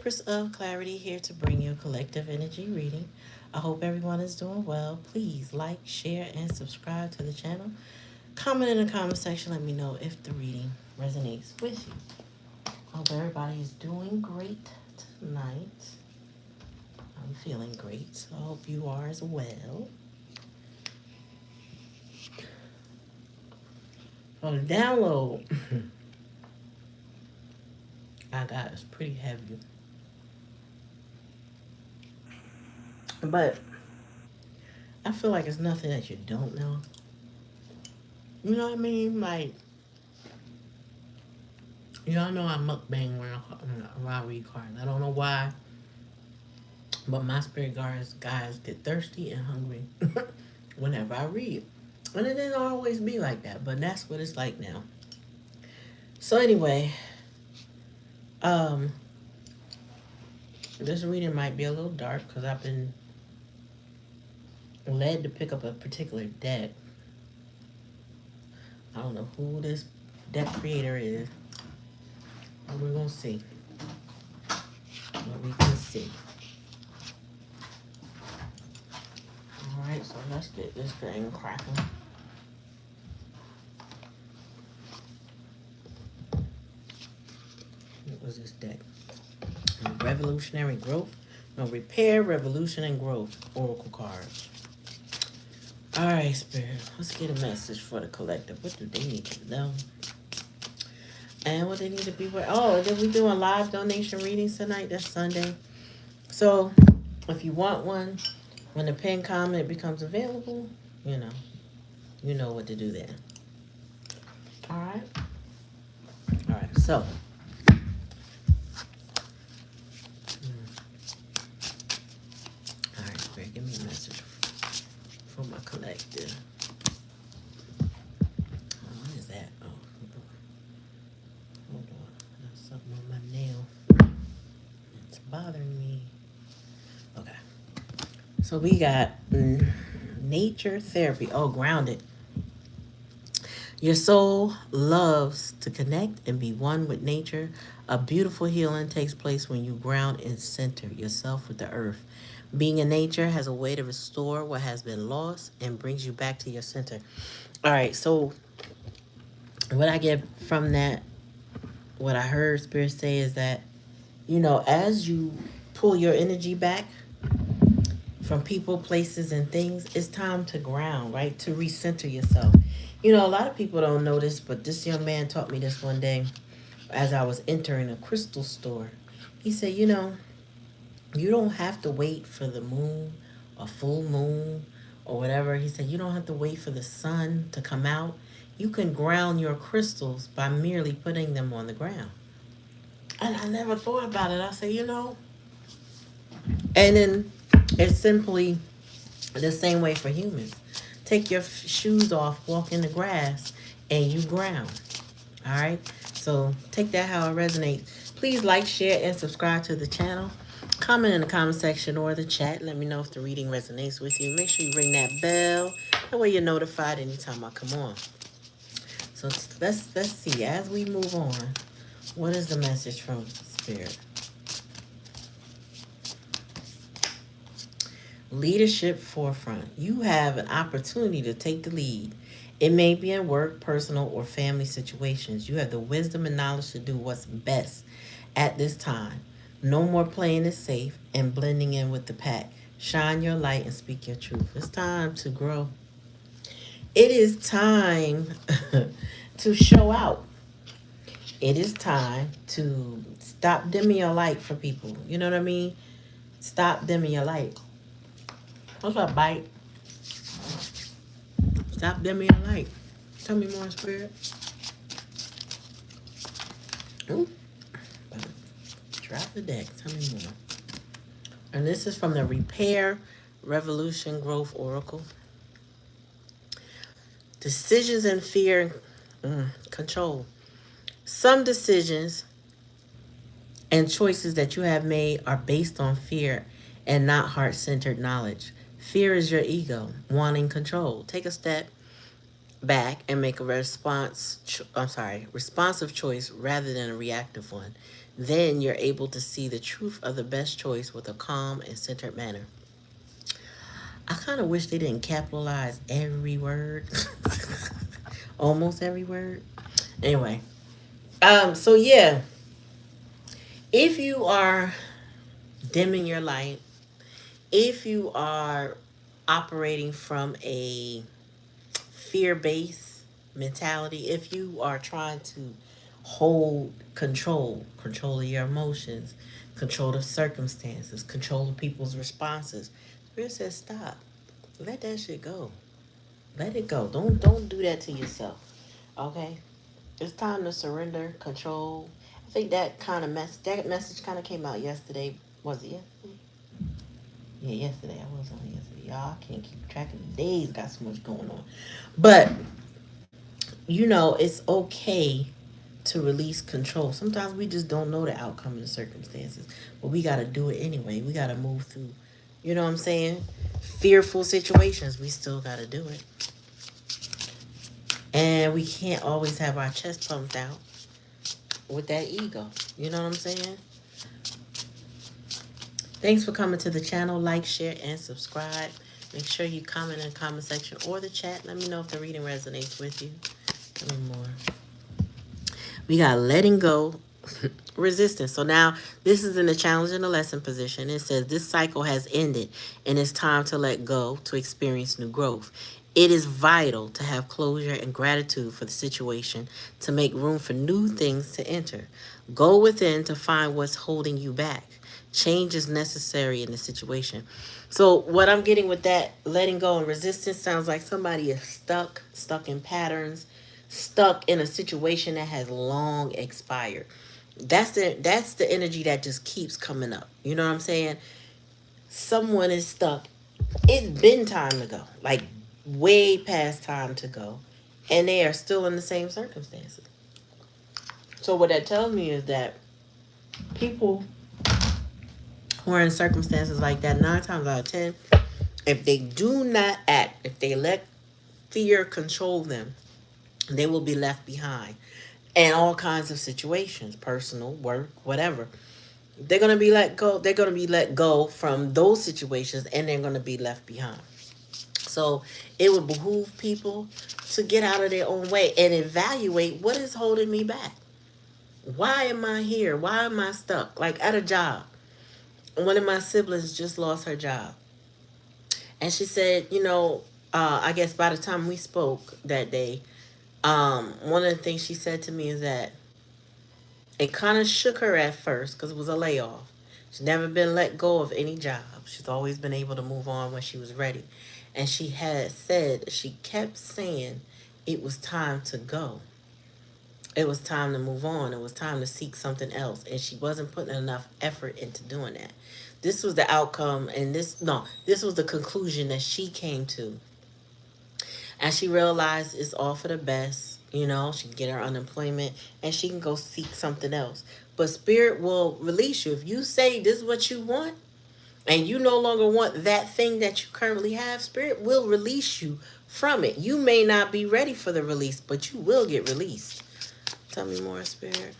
Empress of Clarity here to bring you a collective energy reading. I hope everyone is doing well. Please like, share, and subscribe to the channel. Comment in the comment section. Let me know if the reading resonates with you. I hope everybody is doing great tonight. I'm feeling great, so I hope you are as well. So the download I got is pretty heavy. But I feel like it's nothing that you don't know. You know what I mean? Like, y'all know I mukbang when I read cards. I don't know why, but my spirit guys get thirsty and hungry whenever I read. And it didn't always be like that, but that's what it's like now. So anyway, um, this reading might be a little dark because I've been led to pick up a particular deck. I don't know who this deck creator is, but we're gonna see. What we can see. Alright, so let's get this thing cracking. What was this deck? Revolutionary Growth. No, Repair, Revolution, and Growth. Oracle cards. Alright, Spirit. Let's get a message for the collective. What do they need to know? And what they need to be with. Oh, then we doing live donation readings tonight. That's Sunday. So, if you want one, when the pinned comment becomes available, you know what to do then. Alright? Alright, so. Alright, Spirit, give me a message for my collective. What is that? Oh, hold on. There's something on my nail. It's bothering me. Okay. So we got nature therapy. Oh, grounded. Your soul loves to connect and be one with nature. A beautiful healing takes place when you ground and center yourself with the earth. Being in nature has a way to restore what has been lost and brings you back to your center. All right, so what I get from that, what I heard Spirit say is that, as you pull your energy back from people, places, and things, it's time to ground, right? To recenter yourself. A lot of people don't know this, but this young man taught me this one day as I was entering a crystal store. He said, you don't have to wait for the moon, a full moon, or whatever. He said, you don't have to wait for the sun to come out. You can ground your crystals by merely putting them on the ground. And I never thought about it. I said, and then it's simply the same way for humans. Take your shoes off, walk in the grass, and you ground. All right? So take that how it resonates. Please like, share, and subscribe to the channel. Comment in the comment section or the chat. Let me know if the reading resonates with you. Make sure you ring that bell. That way you're notified anytime I come on. So let's see. As we move on, what is the message from Spirit? Leadership forefront. You have an opportunity to take the lead. It may be in work, personal, or family situations. You have the wisdom and knowledge to do what's best at this time. No more playing it safe and blending in with the pack. Shine your light and speak your truth. It's time to grow. It is time to show out. It is time to stop dimming your light for people. You know what I mean? Stop dimming your light. What's up, Bite? Stop dimming your light. Tell me more, Spirit. Ooh. Drop the deck. Tell me more. And this is from the Repair, Revolution, Growth Oracle. Decisions and fear, control. Some decisions and choices that you have made are based on fear and not heart-centered knowledge. Fear is your ego wanting control. Take a step back and make a responsive choice rather than a reactive one. Then you're able to see the truth of the best choice with a calm and centered manner. I kind of wish they didn't capitalize every word. Almost every word. Anyway, so yeah, if you are dimming your light, if you are operating from a fear-based mentality, if you are trying to hold control of your emotions, control of circumstances, control of people's responses, Spirit says stop. Let that shit go. Let it go. Don't do that to yourself. Okay? It's time to surrender, control. I think that message kind of came out yesterday. Was it yesterday? Yeah, yesterday. I was on yesterday. Y'all, I can't keep track of the days. Got so much going on. But, it's okay to release control. Sometimes we just don't know the outcome of the circumstances. But we got to do it anyway. We got to move through, you know what I'm saying? Fearful situations. We still got to do it. And we can't always have our chest pumped out with that ego. You know what I'm saying? Thanks for coming to the channel. Like, share, and subscribe. Make sure you comment in the comment section or the chat. Let me know if the reading resonates with you. Tell me more. We got letting go, resistance. So now this is in the challenge and the lesson position. It says this cycle has ended and it's time to let go to experience new growth. It is vital to have closure and gratitude for the situation to make room for new things to enter. Go within to find what's holding you back. Change is necessary in the situation. So what I'm getting with that letting go and resistance sounds like somebody is stuck in patterns, stuck in a situation that has long expired. That's the energy that just keeps coming up. You know what I'm saying? Someone is stuck. It's been time to go. Like way past time to go. And they are still in the same circumstances. So what that tells me is that people who are in circumstances like that, 9 times out of 10, if they do not act, if they let fear control them, they will be left behind in all kinds of situations, personal, work, whatever. They're going to be let go. They're going to be let go from those situations and they're going to be left behind. So it would behoove people to get out of their own way and evaluate what is holding me back. Why am I here? Why am I stuck? Like at a job. One of my siblings just lost her job. And she said, I guess by the time we spoke that day, one of the things she said to me is that it kind of shook her at first because it was a layoff. She's never been let go of any job. She's always been able to move on when she was ready. And she had said, she kept saying it was time to go. It was time to move on. It was time to seek something else. And she wasn't putting enough effort into doing that. This was the outcome and this was the conclusion that she came to. And she realized it's all for the best. She can get her unemployment and she can go seek something else. But Spirit will release you. If you say this is what you want and you no longer want that thing that you currently have, Spirit will release you from it. You may not be ready for the release, but you will get released. Tell me more, Spirit.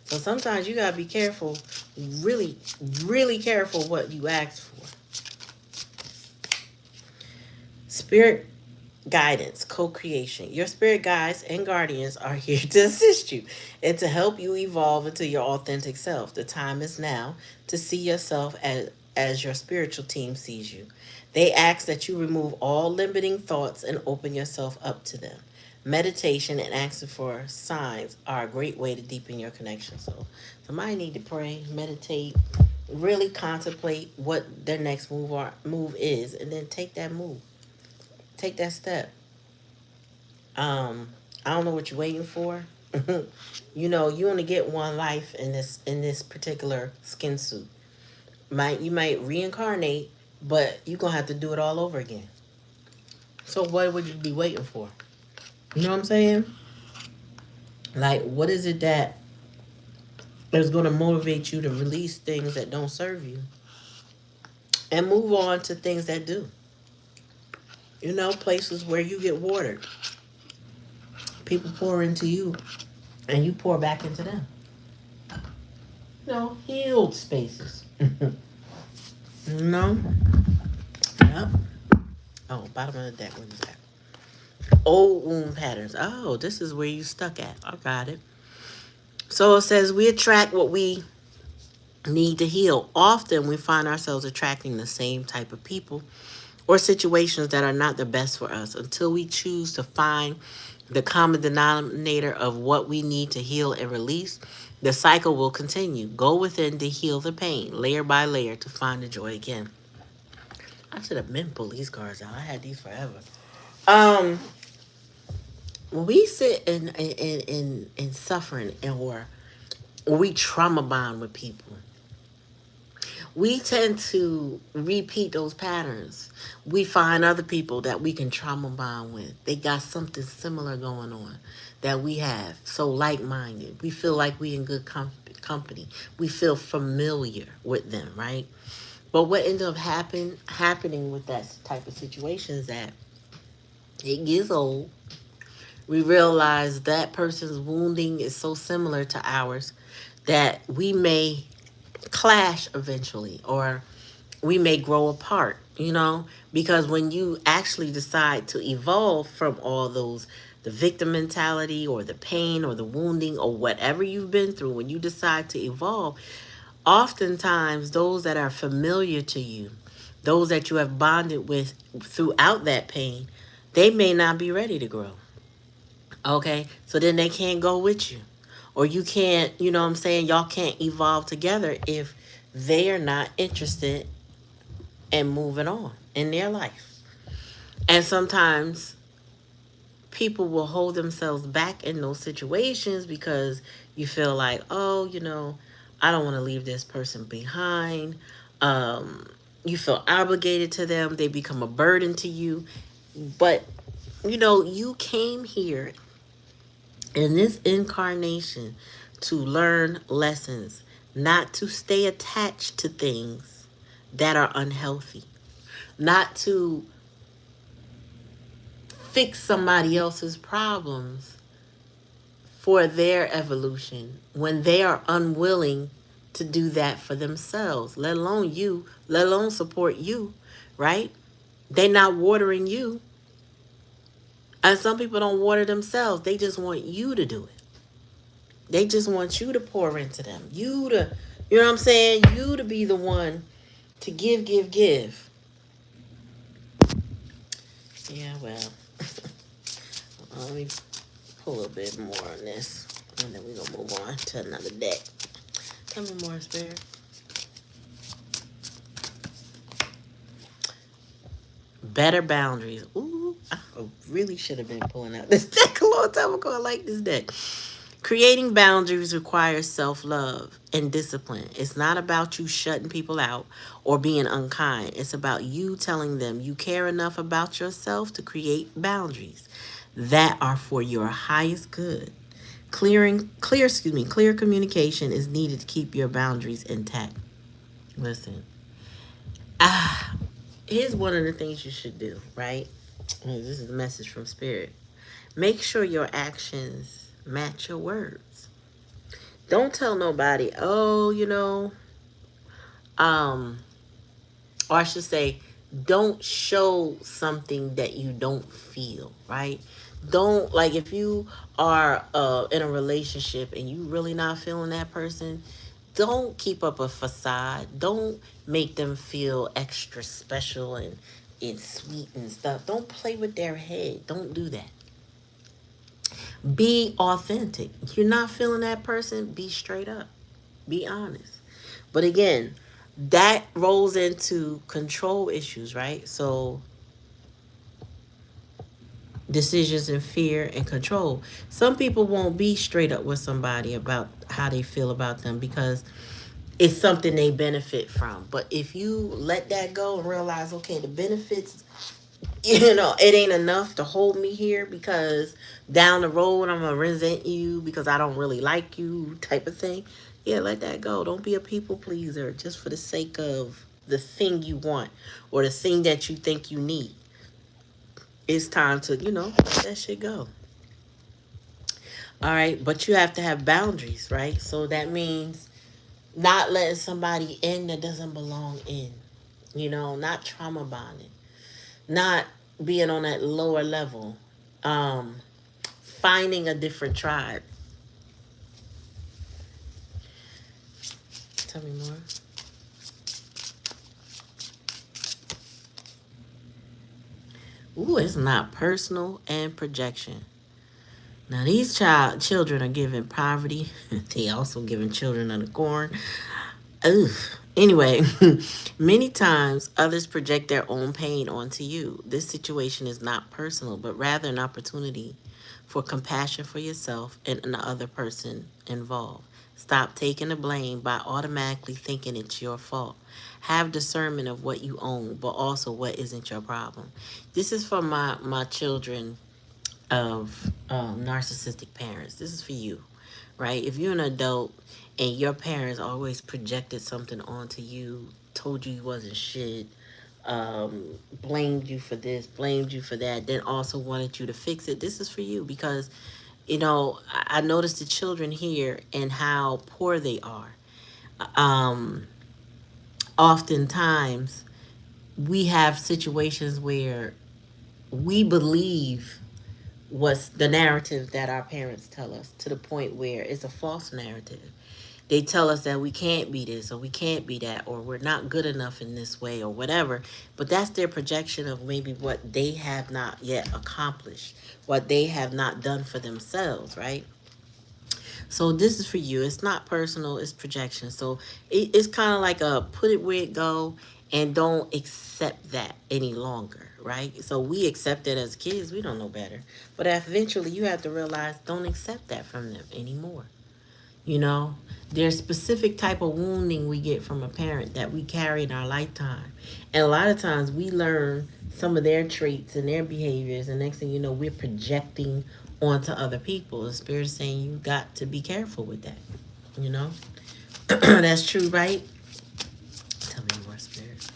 So sometimes you got to be careful, really, really careful what you ask for. Spirit guidance, co-creation. Your spirit guides and guardians are here to assist you and to help you evolve into your authentic self. The time is now to see yourself as your spiritual team sees you. They ask that you remove all limiting thoughts and open yourself up to them. Meditation and asking for signs are a great way to deepen your connection. So somebody need to pray, meditate, really contemplate what their next move is, and then take that move. Take that step. I don't know what you're waiting for. You only get one life in this particular skin suit. You might reincarnate, but you're gonna have to do it all over again. So what would you be waiting for? You know what I'm saying? Like, what is it that is going to motivate you to release things that don't serve you and move on to things that do? Places where you get watered. People pour into you and you pour back into them. No, healed spaces. No. Yep. Oh, bottom of the deck. What is that? Old wound patterns. Oh, this is where you stuck at. I got it. So it says we attract what we need to heal. Often we find ourselves attracting the same type of people or situations that are not the best for us until we choose to find the common denominator of what we need to heal and release. The cycle will continue. Go within to heal the pain, layer by layer, to find the joy again. I should have been pulled these cards out. I had these forever. Um, when we sit in suffering or we trauma bond with people, we tend to repeat those patterns. We find other people that we can trauma bond with. They got something similar going on that we have. So like-minded. We feel like we in good company. We feel familiar with them, right? But what ended up happening with that type of situation is that it gets old. We realize that person's wounding is so similar to ours that we may clash eventually, or we may grow apart, because when you actually decide to evolve from all those, the victim mentality or the pain or the wounding or whatever you've been through, when you decide to evolve, oftentimes those that are familiar to you, those that you have bonded with throughout that pain, they may not be ready to grow. Okay, so then they can't go with you, or you can't, what I'm saying, y'all can't evolve together if they are not interested in moving on in their life. And sometimes people will hold themselves back in those situations because you feel like, oh, I don't want to leave this person behind. You feel obligated to them. They become a burden to you. But, you came here in this incarnation to learn lessons, not to stay attached to things that are unhealthy, not to fix somebody else's problems for their evolution when they are unwilling to do that for themselves, let alone you, let alone support you, right? They're not watering you. And some people don't water themselves. They just want you to do it. They just want you to pour into them. You to, you know what I'm saying? You to be the one to give, give, give. Yeah, well, let me pull a bit more on this. And then we're going to move on to another deck. Tell me more, Spirit. Better boundaries. Ooh, I really should have been pulling out this deck a long time ago. I like this deck. Creating boundaries requires self-love and discipline. It's not about you shutting people out or being unkind. It's about you telling them you care enough about yourself to create boundaries that are for your highest good. Clear communication is needed to keep your boundaries intact. Listen, ah, here's one of the things you should do, right? This is a message from Spirit. Make sure your actions match your words. Don't tell nobody, oh, um, or I should say, don't show something that you don't feel, right? Don't, like, if you are in a relationship and you really not feeling that person, don't keep up a facade. Don't make them feel extra special and sweet and stuff. Don't play with their head. Don't do that. Be authentic. If you're not feeling that person, be straight up. Be honest. But again, that rolls into control issues, right? So decisions and fear and control. Some people won't be straight up with somebody about how they feel about them because it's something they benefit from. But if you let that go and realize, okay, the benefits, it ain't enough to hold me here because down the road I'm gonna resent you because I don't really like you, type of thing. Yeah, let that go. Don't be a people pleaser just for the sake of the thing you want or the thing that you think you need. It's time to, let that shit go. All right, but you have to have boundaries, right? So that means not letting somebody in that doesn't belong in, not trauma bonding, not being on that lower level, um, finding a different tribe. Tell me more. Ooh, it's not personal and projection. Now these children are given poverty. They also given children of the corn. Ugh. Anyway, many times others project their own pain onto you. This situation is not personal, but rather an opportunity for compassion for yourself and the other person involved. Stop taking the blame by automatically thinking it's your fault. Have discernment of what you own, but also what isn't your problem. This is for my children of narcissistic parents. This is for you, right? If you're an adult and your parents always projected something onto you, told you wasn't shit, blamed you for this, blamed you for that, then also wanted you to fix it, this is for you because, I noticed the children here and how poor they are. Um, Oftentimes, we have situations where we believe what's the narrative that our parents tell us to the point where it's a false narrative. They tell us that we can't be this or we can't be that or we're not good enough in this way or whatever. But that's their projection of maybe what they have not yet accomplished, what they have not done for themselves, right? So this is for you. It's not personal, it's projection. So it's kind of like a put it where it go and don't accept that any longer, right? So we accept it as kids, we don't know better. But eventually you have to realize don't accept that from them anymore. You know, there's specific type of wounding we get from a parent that we carry in our lifetime. And a lot of times we learn some of their traits and their behaviors, and next thing you know, we're projecting onto other people. The spirit is saying you got to be careful with that. You know? That's true, right? Tell me more, spirit.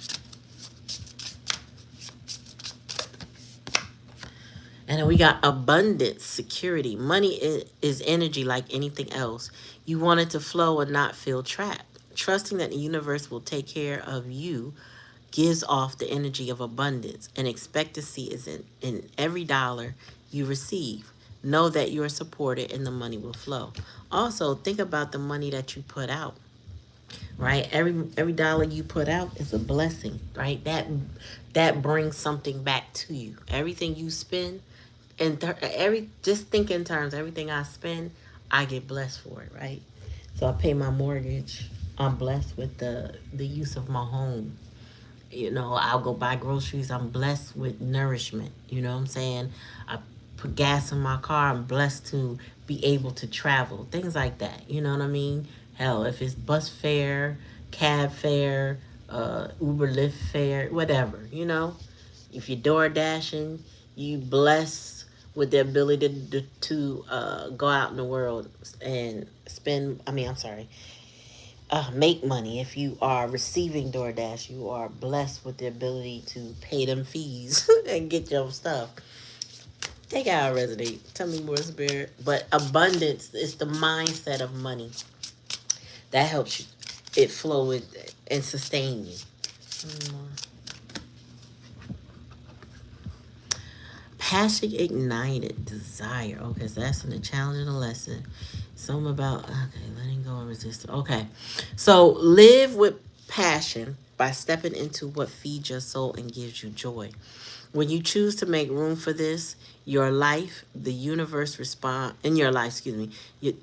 And then we got abundance, security. Money is energy like anything else. You want it to flow and not feel trapped. Trusting that the universe will take care of you gives off the energy of abundance. And expectancy is in every dollar you receive. Know that you are supported and the money will flow. Also, think about the money that you put out, right? Every dollar you put out is a blessing, right? That brings something back to you. Everything you spend, and just think in terms, everything I spend, I get blessed for it, right? So I pay my mortgage. I'm blessed with the use of my home. I'll go buy groceries. I'm blessed with nourishment. You know what I'm saying? I put gas in my car. I'm blessed to be able to travel. Things like that. You know what I mean? Hell, if it's bus fare, cab fare, Uber Lyft fare, whatever, If you're door dashing, you blessed with the ability to go out in the world and spend, I'm sorry, make money. If you are receiving DoorDash, you are blessed with the ability to pay them fees and get your stuff. Take out resonate. Tell me more, spirit. But abundance is the mindset of money that helps you it flow with and sustain you. Passion ignited desire. Okay, so that's in the challenge and the lesson. Something about letting go and resist. Okay, so live with passion by stepping into what feeds your soul and gives you joy. When you choose to make room for this, your life, the universe respond in your life. Excuse me,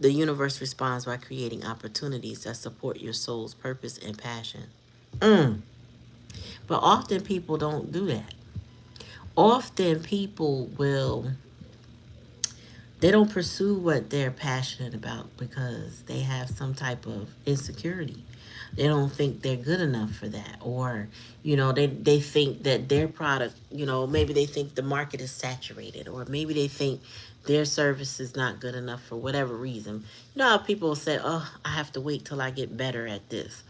the universe responds by creating opportunities that support your soul's purpose and passion. Mm. But often people don't do that. Often people will they don't pursue what they're passionate about because they have some type of insecurity. They don't think they're good enough for that. Or, they think that their product, maybe they think the market is saturated. Or maybe they think their service is not good enough for whatever reason. You know how people say, oh, I have to wait till I get better at this.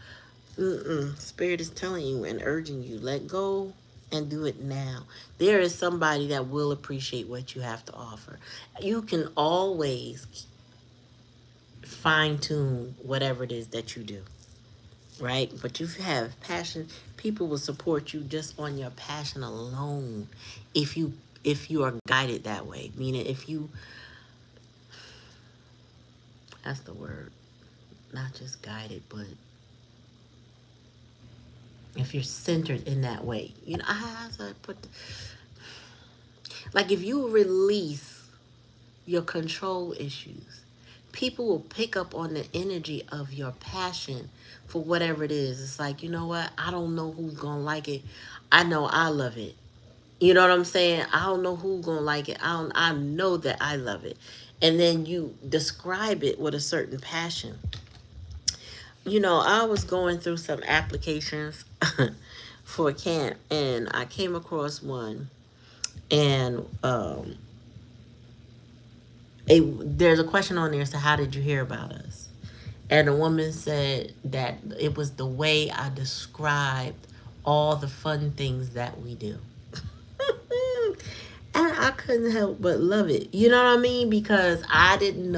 Spirit is telling you and urging you, let go and do it now. There is somebody that will appreciate what you have to offer. You can always fine tune whatever it is that you do, right? But you have passion. People will support you just on your passion alone, if you are guided that way. Meaning, if you, that's the word, not just guided, but if you're centered in that way. You know, how do I put like if you release your control issues, people will pick up on the energy of your passion for whatever it is. It's like, you know what? I don't know who's gonna like it. I know I love it. You know what I'm saying? I don't know who's gonna like it. I know that I love it. And then you describe it with a certain passion. You know, I was going through some applications for a camp, and I came across one, and there's a question on there. So, how did you hear about us? And the woman said that it was the way I described all the fun things that we do. And I couldn't help but love it. You know what I mean? Because I don't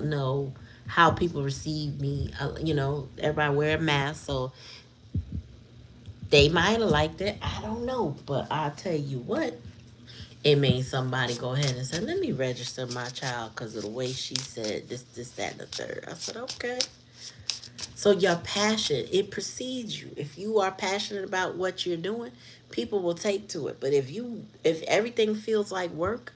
know how people receive me. You know, everybody wear a mask, so they might have liked it. I don't know. But I'll tell you what, it made somebody go ahead and say, let me register my child because of the way she said this, that, and the third. I said, okay. So your passion, it precedes you. If you are passionate about what you're doing, people will take to it. But if everything feels like work,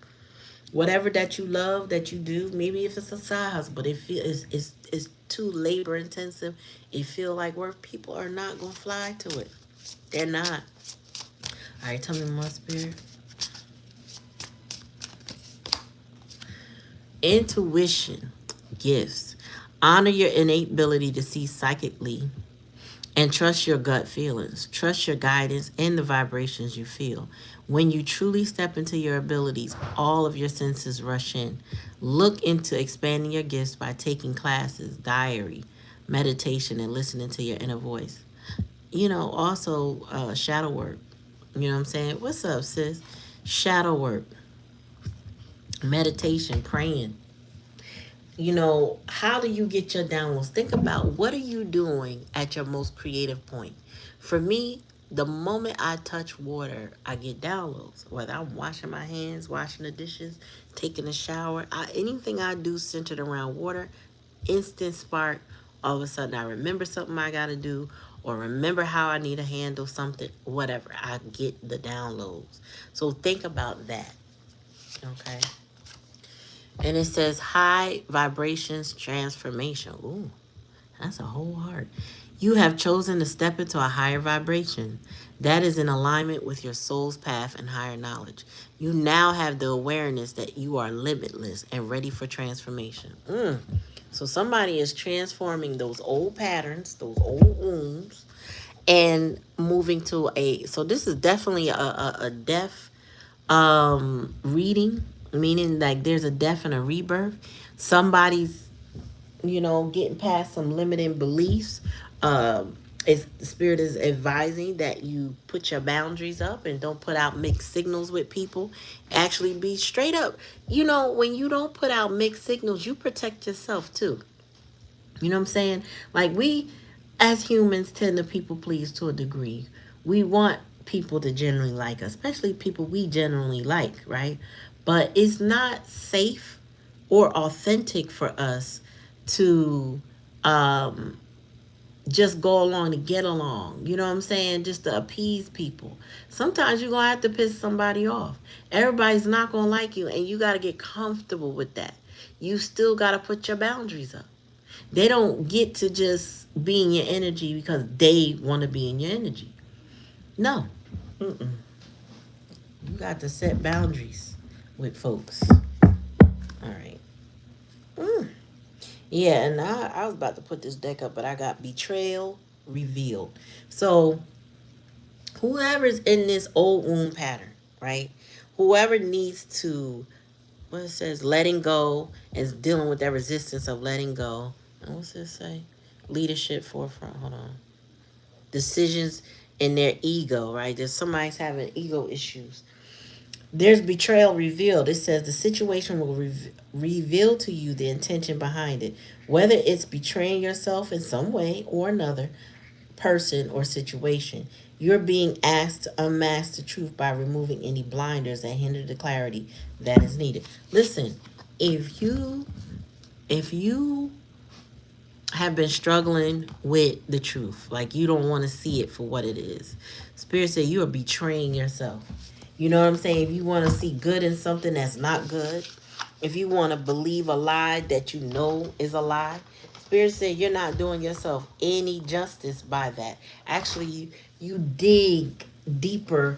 whatever that you love that you do, maybe if it's a side hustle, but it's too labor intensive, it feel like work, people are not gonna fly to it. They're not. All right, tell me more, spirit. Intuition, gifts. Honor your innate ability to see psychically and trust your gut feelings. Trust your guidance and the vibrations you feel. When you truly step into your abilities, all of your senses rush in. Look into expanding your gifts by taking classes, diary, meditation, and listening to your inner voice. You know, also shadow work. You know what I'm saying? What's up, sis? Shadow work, meditation, praying. You know, how do you get your downloads? Think about, what are you doing at your most creative point? For me, the moment I touch water, I get downloads. Whether I'm washing my hands, washing the dishes, taking a shower, anything I do centered around water, instant spark. All of a sudden, I remember something I got to do, or remember how I need to handle something, whatever. I get the downloads. So think about that, okay? And it says high vibrations transformation. Ooh, that's a whole heart. You have chosen to step into a higher vibration that is in alignment with your soul's path and higher knowledge. You now have the awareness that you are limitless and ready for transformation. So somebody is transforming those old patterns, those old wounds, and moving to a. So this is definitely a deaf reading, meaning like there's a death and a rebirth. Somebody's, you know, getting past some limiting beliefs. It's, the spirit is advising that you put your boundaries up and don't put out mixed signals with people. Actually be straight up. You know, when you don't put out mixed signals, you protect yourself too. You know what I'm saying? Like, we as humans tend to people please to a degree. We want people to generally like us, especially people we generally like, right? But it's not safe or authentic for us to just go along to get along. You know what I'm saying? Just to appease people. Sometimes you're going to have to piss somebody off. Everybody's not going to like you, and you got to get comfortable with that. You still got to put your boundaries up. They don't get to just be in your energy because they want to be in your energy. No. Mm-mm. You got to set boundaries with folks. All right. Yeah, and I was about to put this deck up, but I got betrayal revealed. So whoever's in this old wound pattern, right? Whoever needs to, what it says, letting go, is dealing with that resistance of letting go. And what's this say? Leadership forefront. Hold on. Decisions in their ego, right? There's somebody's having ego issues. There's betrayal revealed. It says the situation will reveal to you the intention behind it, whether it's betraying yourself in some way or another person or situation. You're being asked to unmask the truth by removing any blinders that hinder the clarity that is needed. Listen, if you have been struggling with the truth, like you don't want to see it for what it is, Spirit said you are betraying yourself. You know what I'm saying? If you want to see good in something that's not good, if you want to believe a lie that you know is a lie, Spirit said you're not doing yourself any justice by that. Actually, you dig deeper,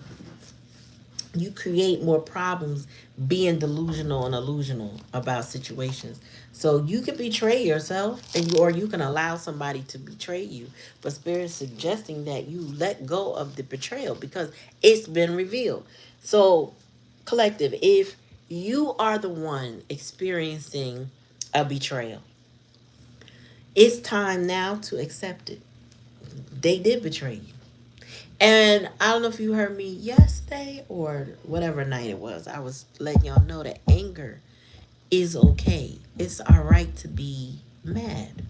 you create more problems being delusional and illusional about situations. So you can betray yourself, or you can allow somebody to betray you. But Spirit is suggesting that you let go of the betrayal because it's been revealed. So, collective, if you are the one experiencing a betrayal, it's time now to accept it. They did betray you. And I don't know if you heard me yesterday or whatever night it was. I was letting y'all know that anger is okay. It's all right to be mad.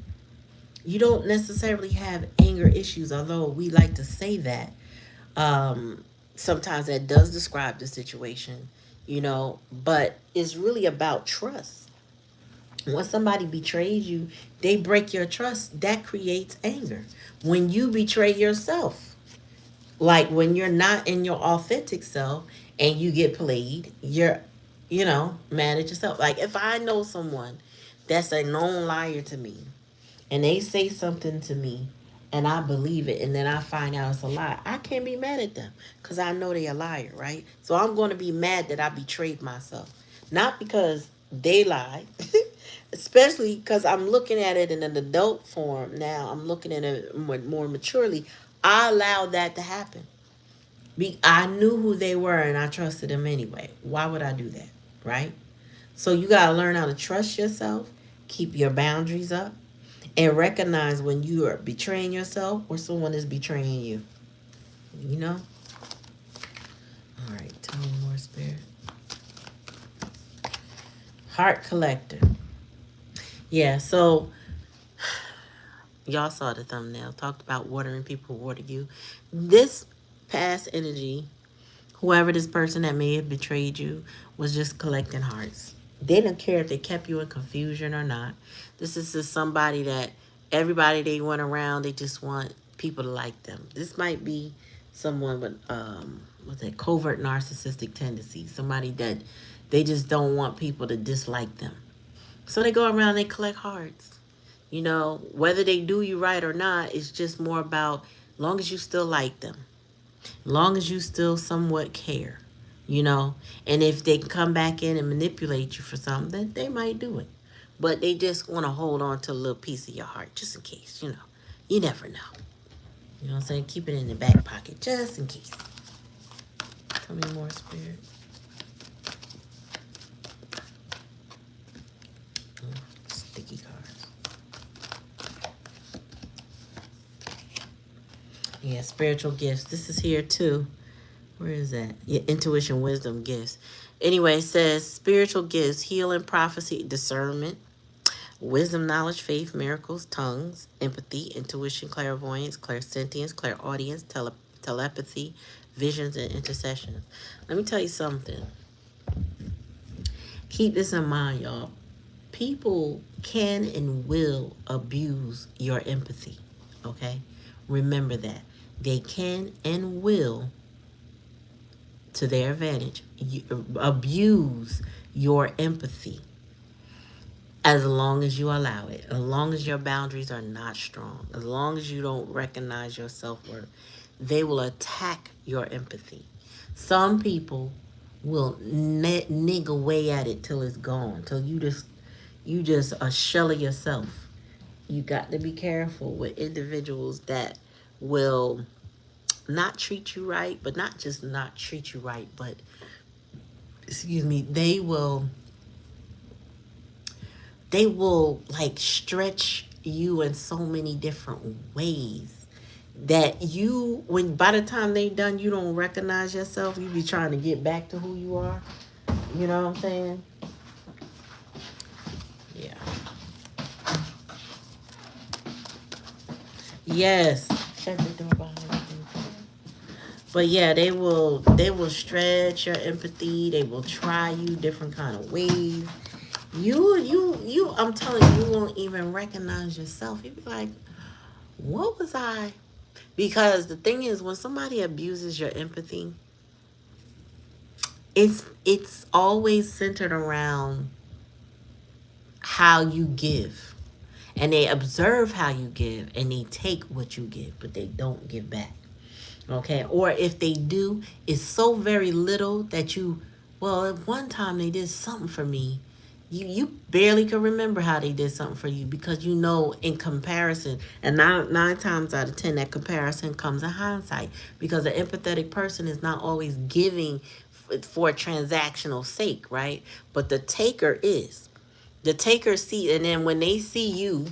You don't necessarily have anger issues, although we like to say that. Sometimes that does describe the situation, but it's really about trust. When somebody betrays you, they break your trust. That creates anger. When you betray yourself, like when you're not in your authentic self and you get played, you're, mad at yourself. Like if I know someone that's a known liar to me and they say something to me and I believe it and then I find out it's a lie, I can't be mad at them because I know they're a liar, right? So I'm going to be mad that I betrayed myself. Not because they lied, especially because I'm looking at it in an adult form now. I'm looking at it more maturely. I allowed that to happen. I knew who they were and I trusted them anyway. Why would I do that? Right? So you got to learn how to trust yourself, keep your boundaries up, and recognize when you are betraying yourself or someone is betraying you. You know? All right, tell me more, Spirit. Heart collector. Yeah, so y'all saw the thumbnail. Talked about watering people who water you. This past energy, whoever this person that may have betrayed you, was just collecting hearts. They didn't care if they kept you in confusion or not. This is just somebody that everybody they went around, they just want people to like them. This might be someone with what's that, covert narcissistic tendencies. Somebody that they just don't want people to dislike them. So they go around, they collect hearts. Whether they do you right or not, it's just more about long as you still like them, long as you still somewhat care, you know. And if they come back in and manipulate you for something, they might do it. But they just want to hold on to a little piece of your heart just in case, you know. You never know. You know what I'm saying? Keep it in the back pocket just in case. Tell me more, Spirit. Sticky cards. Yeah, spiritual gifts. This is here too. Where is that? Yeah, intuition, wisdom, gifts. Anyway, it says spiritual gifts, healing, prophecy, discernment, wisdom, knowledge, faith, miracles, tongues, empathy, intuition, clairvoyance, clairsentience, clairaudience, telepathy, visions, and intercessions. Let me tell you something. Keep this in mind, y'all. People can and will abuse your empathy, okay? Remember that. They can and will, to their advantage, abuse your empathy as long as you allow it, as long as your boundaries are not strong, as long as you don't recognize your self-worth. They will attack your empathy. Some people will nig away at it till it's gone, till you just a shell of yourself. You got to be careful with individuals that will not treat you right, but not just not treat you right, but excuse me, they will like stretch you in so many different ways that you, when by the time they done, you don't recognize yourself. You be trying to get back to who you are. You know what I'm saying? Yeah. Yes. Shut the door behind you. But yeah, they will stretch your empathy. They will try you different kind of ways. You. I'm telling you, you won't even recognize yourself. You be like, what was I? Because the thing is, when somebody abuses your empathy, it's always centered around how you give. And they observe how you give and they take what you give, but they don't give back. Okay? Or if they do, it's so very little that you, well, at one time they did something for me. You barely can remember how they did something for you because you know in comparison, and nine times out of 10 that comparison comes in hindsight because an empathetic person is not always giving for transactional sake, right? But the taker is. The taker see, and then when they see you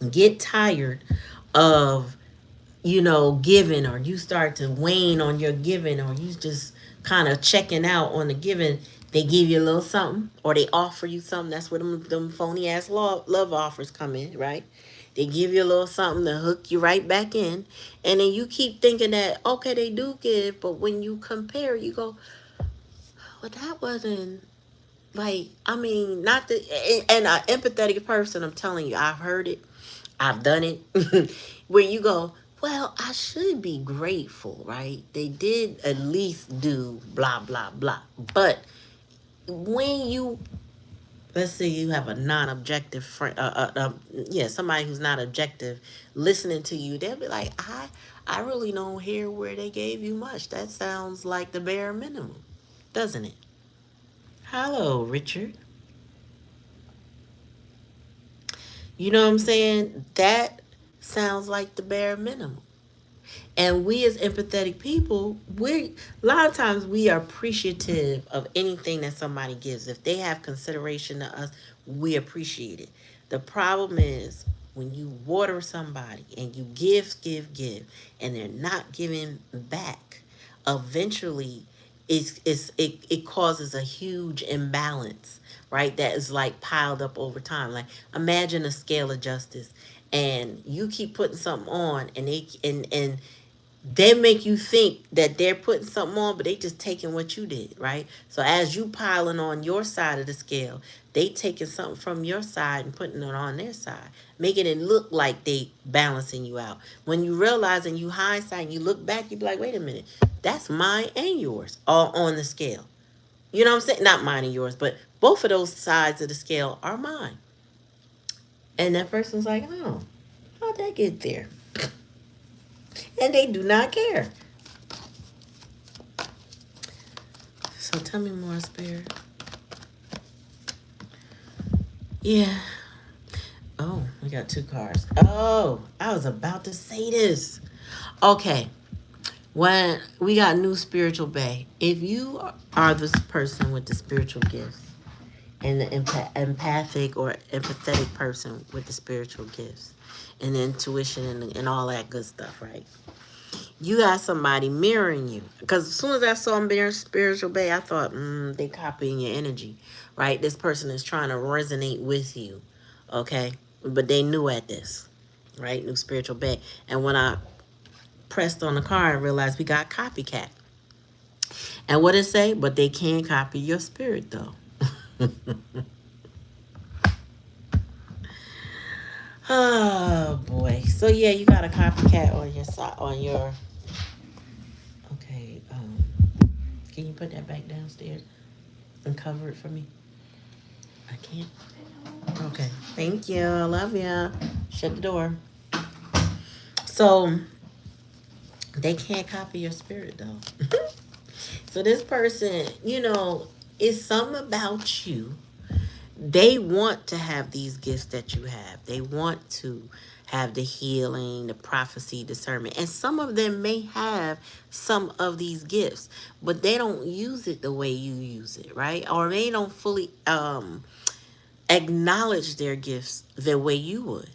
get tired of giving, or you start to wane on your giving, or you just kind of checking out on the giving, they give you a little something or they offer you something. That's where them phony ass love offers come in, right? They give you a little something to hook you right back in, and then you keep thinking that okay, they do give, but when you compare, you go, well, that wasn't like, I mean, not the, and an empathetic person, I'm telling you, I've heard it, I've done it, where you go, well, I should be grateful, right? They did at least do blah, blah, blah. But when you, let's say you have a non-objective friend, yeah, somebody who's not objective listening to you, they'll be like, I really don't hear where they gave you much. That sounds like the bare minimum, doesn't it? Hello, Richard. You know what I'm saying? That sounds like the bare minimum. And we as empathetic people, we a lot of times we are appreciative of anything that somebody gives. If they have consideration to us, we appreciate it. The problem is when you water somebody and you give, and they're not giving back, eventually it causes a huge imbalance, right? That is like piled up over time. Like imagine a scale of justice and you keep putting something on and they make you think that they're putting something on, but they just taking what you did, right? So as you piling on your side of the scale, they taking something from your side and putting it on their side, making it look like they balancing you out. When you realize and you hindsight and you look back, you be like, wait a minute, that's mine and yours all on the scale. You know what I'm saying? Not mine and yours, but both of those sides of the scale are mine. And that person's like, oh, how'd that get there? And they do not care. So tell me more, Spirit. Yeah. Oh, we got two cards. Oh, I was about to say this. Okay. When we got new spiritual bay. If you are this person with the spiritual gifts and the empathic or empathetic person with the spiritual gifts and the intuition and all that good stuff, right? You got somebody mirroring you. Because as soon as I saw them being spiritual bay, I thought, they copying your energy, right? This person is trying to resonate with you, okay? But they knew at this, right? New spiritual bay. And when I pressed on the card, I realized we got copycat. And what it say? But they can copy your spirit, though. Oh, boy. So, yeah, you got a copycat on your side, on your... Okay, can you put that back downstairs and cover it for me? I can't. Okay. Thank you. I love you. Shut the door. So they can't copy your spirit though. So this person, it's something about you. They want to have these gifts that you have. They want to have the healing, the prophecy, discernment. And some of them may have some of these gifts, but they don't use it the way you use it, right? Or they don't fully acknowledge their gifts the way you would,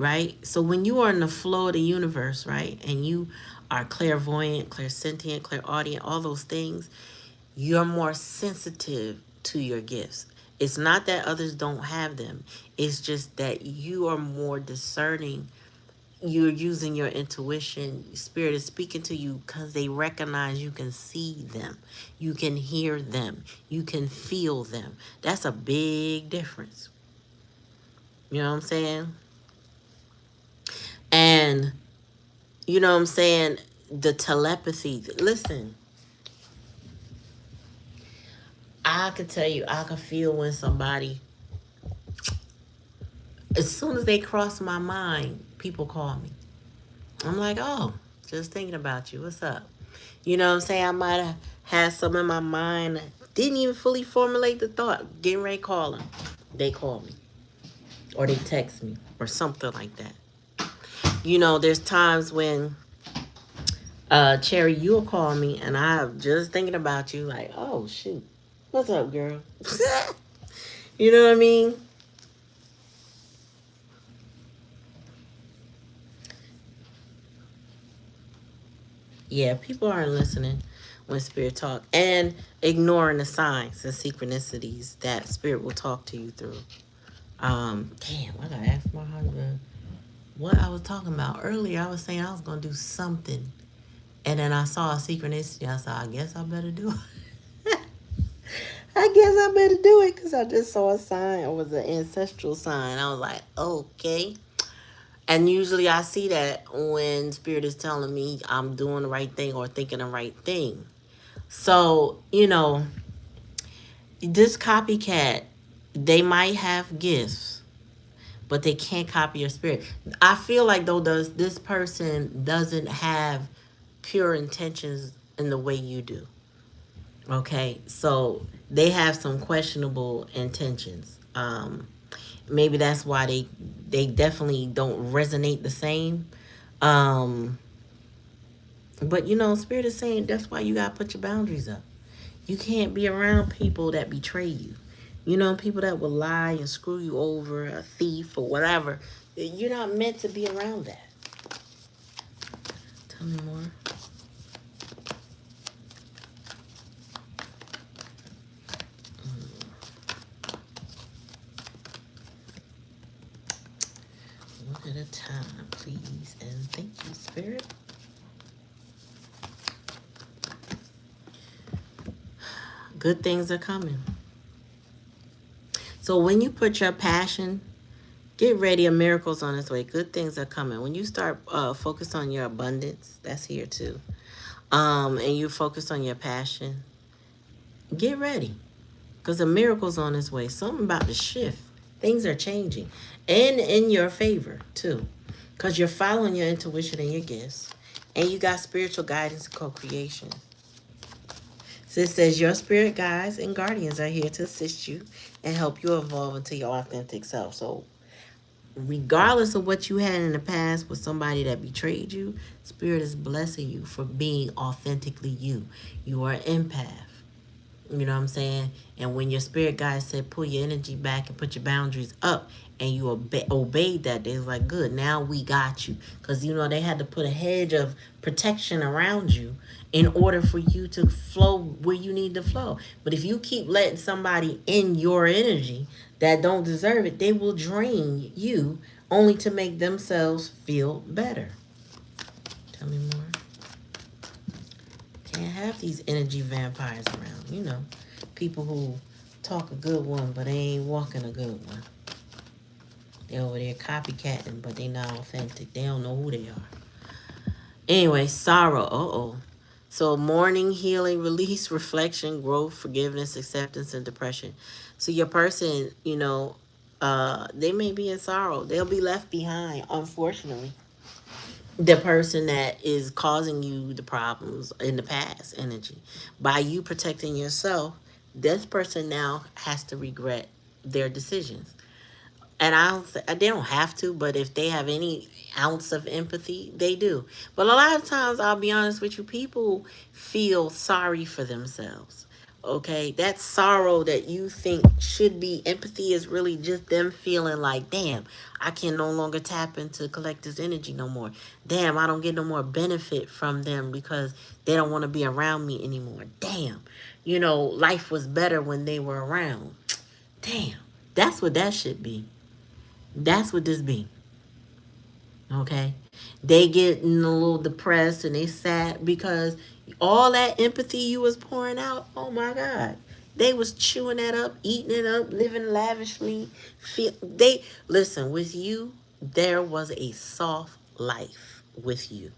right? So when you are in the flow of the universe, right, and you are clairvoyant, clairsentient, clairaudient, all those things, you're more sensitive to your gifts. It's not that others don't have them. It's just that you are more discerning. You're using your intuition. Spirit is speaking to you because they recognize you can see them. You can hear them. You can feel them. That's a big difference. You know what I'm saying? And you know what I'm saying? The telepathy. Listen, I could tell you, I could feel when somebody, as soon as they cross my mind, people call me. I'm like, oh, just thinking about you. What's up? You know what I'm saying? I might have had some in my mind. Didn't even fully formulate the thought. Getting ready to call them. They call me. Or they text me. Or something like that. You know, there's times when Cherry, you'll call me and I'm just thinking about you, like, oh shoot. What's up, girl? You know what I mean? Yeah, people aren't listening when spirit talk and ignoring the signs and synchronicities that spirit will talk to you through. Damn, I gotta ask my husband what I was talking about earlier. I was saying I was gonna do something, and then I saw a synchronicity. I said, I guess I better do it. I guess I better do it because I just saw a sign. It was an ancestral sign. I was like, okay. And usually I see that when spirit is telling me I'm doing the right thing or thinking the right thing. So, you know, this copycat, they might have gifts, but they can't copy your spirit. I feel like though does this person doesn't have pure intentions in the way you do. Okay, so they have some questionable intentions. Maybe that's why they definitely don't resonate the same. Um, but you know, spirit is saying that's why you gotta put your boundaries up. You can't be around people that betray you. You know, people that will lie and screw you over, a thief or whatever. You're not meant to be around that. Tell me more. One at a time, please. And thank you, Spirit. Good things are coming. So when you put your passion, get ready. A miracle's on its way. Good things are coming. When you start focus on your abundance, that's here too. And you focus on your passion, get ready. Because a miracle's on its way. Something about to shift. Things are changing. And in your favor, too. Because you're following your intuition and your gifts. And you got spiritual guidance and co-creation. So it says your spirit guides and guardians are here to assist you and help you evolve into your authentic self. So regardless of what you had in the past with somebody that betrayed you, spirit is blessing you for being authentically you. You are an empath. You know what I'm saying? And when your spirit guide said pull your energy back and put your boundaries up, and you obeyed that, they was like, good, now we got you. Because, you know, they had to put a hedge of protection around you in order for you to flow where you need to flow. But if you keep letting somebody in your energy that don't deserve it, they will drain you only to make themselves feel better. Tell me more. Can't have these energy vampires around, you know. People who talk a good one, but they ain't walking a good one. They over there copycatting, but they not authentic. They don't know who they are. Anyway, sorrow. Uh-oh. So mourning, healing, release, reflection, growth, forgiveness, acceptance, and depression. So your person, you know, they may be in sorrow. They'll be left behind, unfortunately. The person that is causing you the problems in the past energy. By you protecting yourself, this person now has to regret their decisions. And they don't have to, but if they have any ounce of empathy, they do. But a lot of times, I'll be honest with you, people feel sorry for themselves. Okay, that sorrow that you think should be empathy is really just them feeling like, damn, I can no longer tap into collector's energy no more. Damn, I don't get no more benefit from them because they don't want to be around me anymore. Damn, life was better when they were around. Damn, that's what that should be. That's what this be. Okay, they get a little depressed and they sad because all that empathy you was pouring out, oh my god, they was chewing that up, eating it up, living lavishly. They listen, with you there was a soft life. With you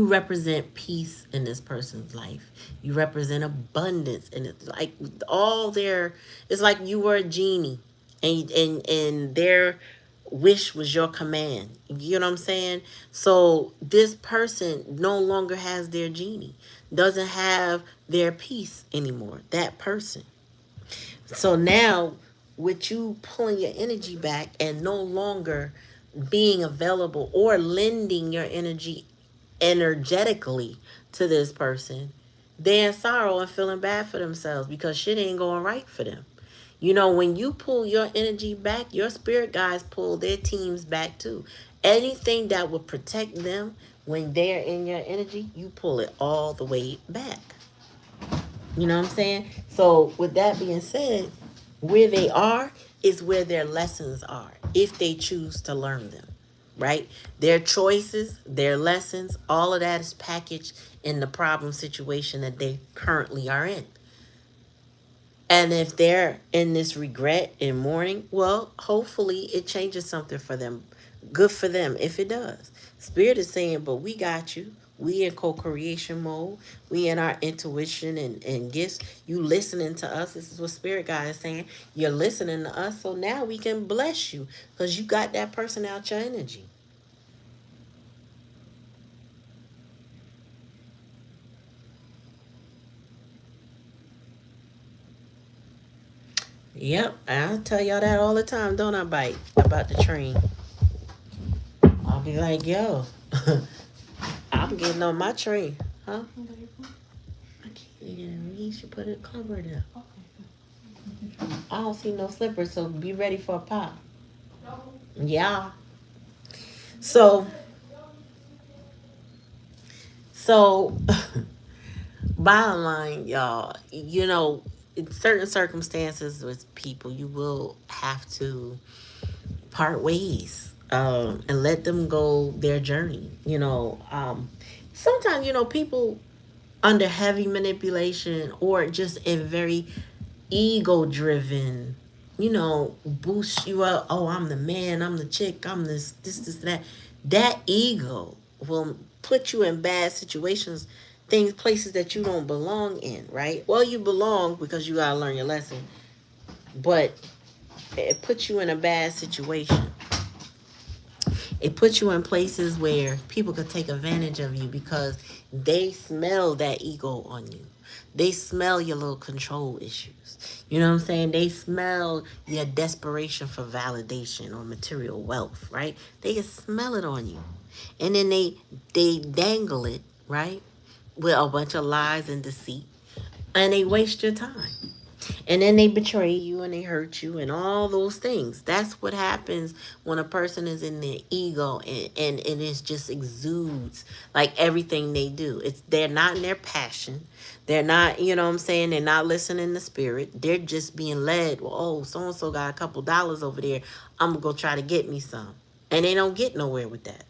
represent peace in this person's life. You represent abundance, and it's like all their. It's like you were a genie, and their wish was your command. You know what I'm saying? So this person no longer has their genie, doesn't have their peace anymore. That person. So now, with you pulling your energy back and no longer being available or lending your energy energetically to this person, they're in sorrow and feeling bad for themselves because shit ain't going right for them. When you pull your energy back, your spirit guides pull their teams back too. Anything that would protect them when they're in your energy, you pull it all the way back. You know what I'm saying? So, with that being said, where they are is where their lessons are, if they choose to learn them, right? Their choices, their lessons, all of that is packaged in the problem situation that they currently are in. And if they're in this regret and mourning, well, hopefully it changes something for them. Good for them if it does. Spirit is saying, but we got you. We in co-creation mode. We in our intuition and gifts. You listening to us. This is what Spirit God is saying. You're listening to us. So now we can bless you because you got that person out your energy. Yep. I tell y'all that all the time, don't I, Bite? About the train. I'll be like, yo, I'm getting on my train. Huh? I can't get it. You should put a cover there. I don't see no slippers, so be ready for a pop. Yeah. So, so, bottom line, y'all, in certain circumstances with people, you will have to part ways and let them go their journey. Sometimes, people under heavy manipulation or just in very ego driven, boost you up. Oh, I'm the man, I'm the chick, I'm this, that. That ego will put you in bad situations, things, places that you don't belong in, right? Well, you belong because you gotta learn your lesson, but it puts you in a bad situation. It puts you in places where people could take advantage of you because they smell that ego on you. They smell your little control issues. You know what I'm saying? They smell your desperation for validation or material wealth, right? They can smell it on you. And then they dangle it, right? With a bunch of lies and deceit. And they waste your time. And then they betray you and they hurt you and all those things. That's what happens when a person is in their ego and it just exudes like everything they do. They're not in their passion. They're not, you know what I'm saying? They're not listening to spirit. They're just being led. Well, oh, so and so got a couple dollars over there. I'm gonna go try to get me some. And they don't get nowhere with that.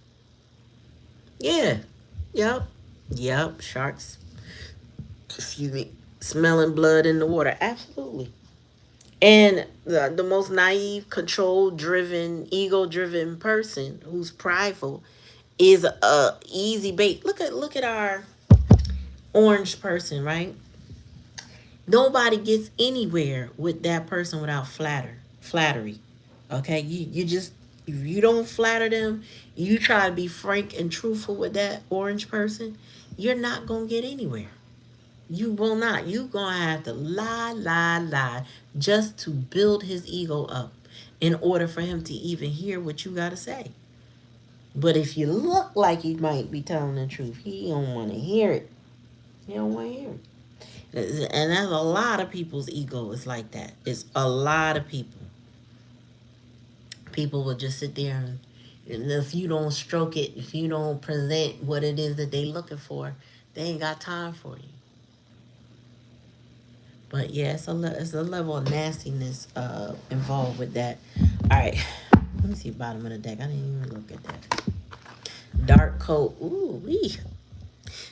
Yeah. Yep. Yep. Sharks, excuse me, smelling blood in the water. Absolutely. And the most naive, control driven, ego driven person who's prideful is a easy bait. Look at our orange person, right? Nobody gets anywhere with that person without flattery. Okay? You just, if you don't flatter them, you try to be frank and truthful with that orange person, you're not gonna get anywhere. You will not. You gonna have to lie just to build his ego up in order for him to even hear what you gotta say. But if you look like you might be telling the truth, he don't want to hear it. He don't want to hear it. And that's a lot of people's ego is like that. It's a lot of people. People will just sit there and if you don't stroke it, if you don't present what it is that they looking for, they ain't got time for you. But yeah, it's a level of nastiness involved with that. All right, let me see bottom of the deck. I didn't even look at that. Dark coat. Ooh wee.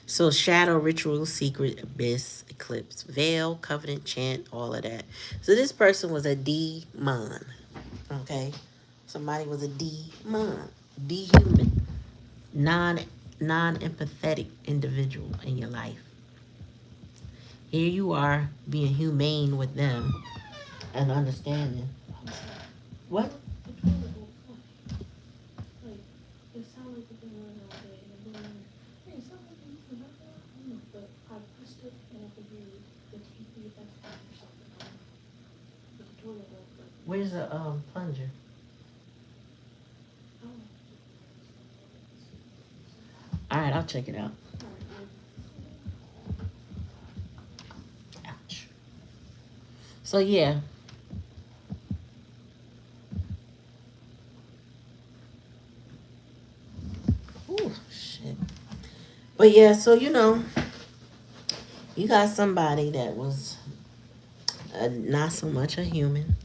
So shadow, ritual, secret, abyss, eclipse, veil, covenant, chant, all of that. So this person was a demon. Okay, somebody was a demon, dehuman, non non empathetic individual in your life. Here you are being humane with them and understanding. What? Where's the plunger? All right, I'll check it out. Ouch. So yeah. Ooh, shit. But yeah, so you got somebody that was not so much a human.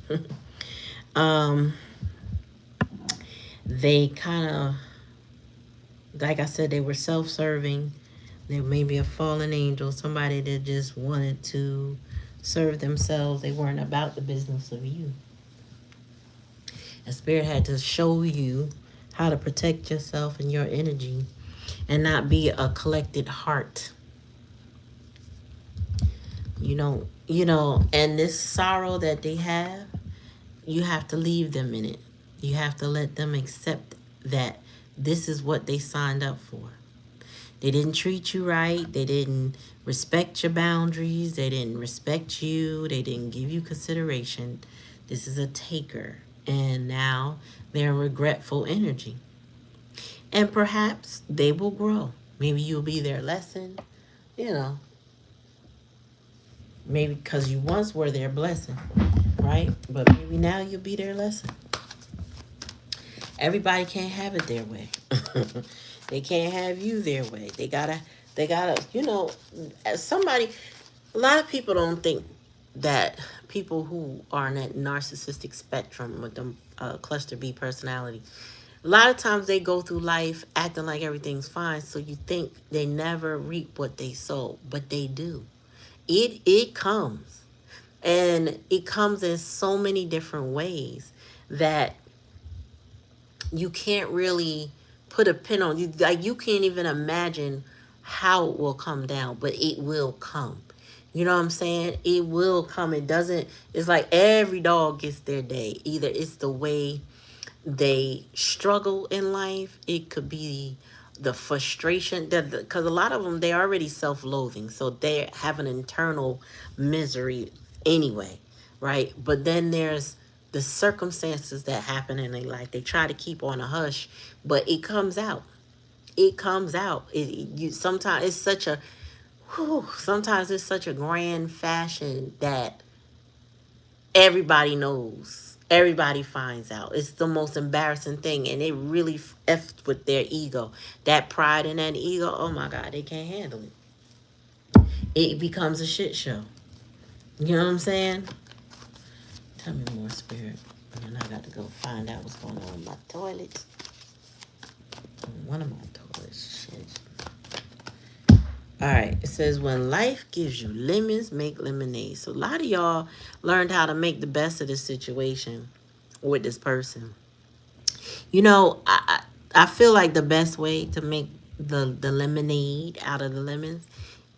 um, they kind of, like I said, they were self-serving. They may be a fallen angel, somebody that just wanted to serve themselves. They weren't about the business of you. And Spirit had to show you how to protect yourself and your energy and not be a collected heart. And this sorrow that they have, you have to leave them in it. You have to let them accept that this is what they signed up for. They didn't treat you right. They didn't respect your boundaries. They didn't respect you. They didn't give you consideration. This is a taker. And now they're regretful energy. And perhaps they will grow. Maybe you'll be their lesson, you know, maybe because you once were their blessing, right? But maybe now you'll be their lesson. Everybody can't have it their way. They can't have you their way. They gotta, as somebody, a lot of people don't think that people who are on that narcissistic spectrum with the cluster B personality, a lot of times they go through life acting like everything's fine, so you think they never reap what they sow, but they do. It comes, and it comes in so many different ways that you can't really put a pin on. You like you can't even imagine how it will come down, but it will come. You know what I'm saying? It will come. It doesn't. It's like every dog gets their day. Either it's the way they struggle in life. It could be the frustration that because a lot of them they're already self-loathing, so they have an internal misery anyway, right? But then there's the circumstances that happen in their life. They try to keep on a hush, but it comes out. It comes out. You sometimes it's such a sometimes it's such a grand fashion that everybody knows. Everybody finds out. It's the most embarrassing thing, and it really effed with their ego. That pride and that ego, oh my God, they can't handle it. It becomes a shit show. You know what I'm saying? Tell me more, Spirit. And I got to go find out what's going on with my toilet. One of my toilets. Shit. All right. It says, when life gives you lemons, make lemonade. So a lot of y'all learned how to make the best of this situation with this person. I feel like the best way to make the lemonade out of the lemons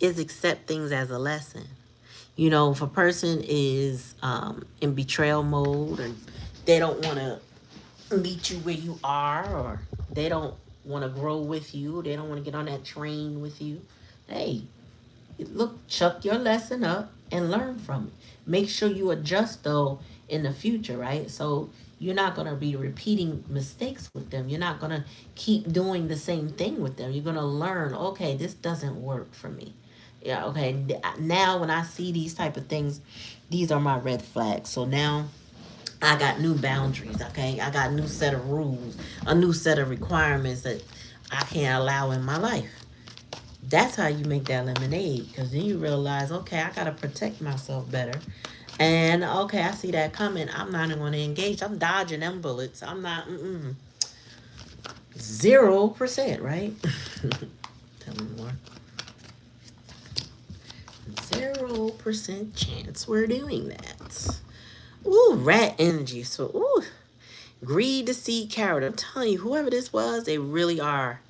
is accept things as a lesson. If a person is in betrayal mode and they don't want to meet you where you are, or they don't want to grow with you, they don't want to get on that train with you, hey, look, chuck your lesson up and learn from it. Make sure you adjust though in the future, right? So you're not going to be repeating mistakes with them. You're not going to keep doing the same thing with them. You're going to learn, okay, this doesn't work for me. Yeah, okay. Now when I see these type of things, these are my red flags. So now I got new boundaries, okay? I got a new set of rules, a new set of requirements that I can't allow in my life. That's how you make that lemonade, because then you realize, okay, I got to protect myself better. And okay, I see that coming. I'm not even going to engage. I'm dodging them bullets. I'm not, 0%, right? Tell me more. 0% chance we're doing that. Ooh, rat energy. So, ooh, greed, deceit, coward. I'm telling you, whoever this was, they really are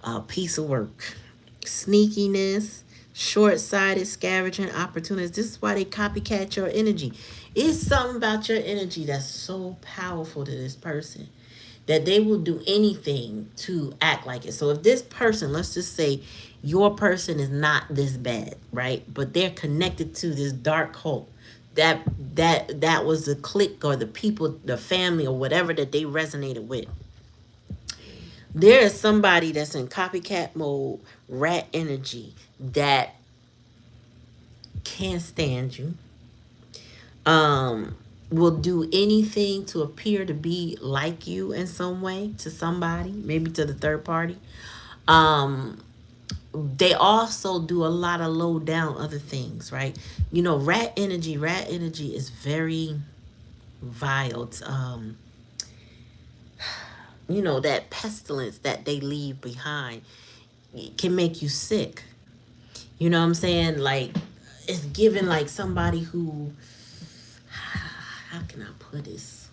a piece of work. Sneakiness, short-sighted, scavenging opportunities. This is why they copycat your energy. It's something about your energy that's so powerful to this person that they will do anything to act like it. So if this person, let's just say your person is not this bad, right? But they're connected to this dark cult. That was the clique or the people, the family or whatever that they resonated with. There is somebody that's in copycat mode, rat energy, that can't stand you. Will do anything to appear to be like you in some way to somebody, maybe to the third party. Um, they also do a lot of low down other things, right? You know, rat energy is very vile. It's, you know, that pestilence that they leave behind can make you sick. You know what I'm saying? Like, it's given like somebody who, how can I put this?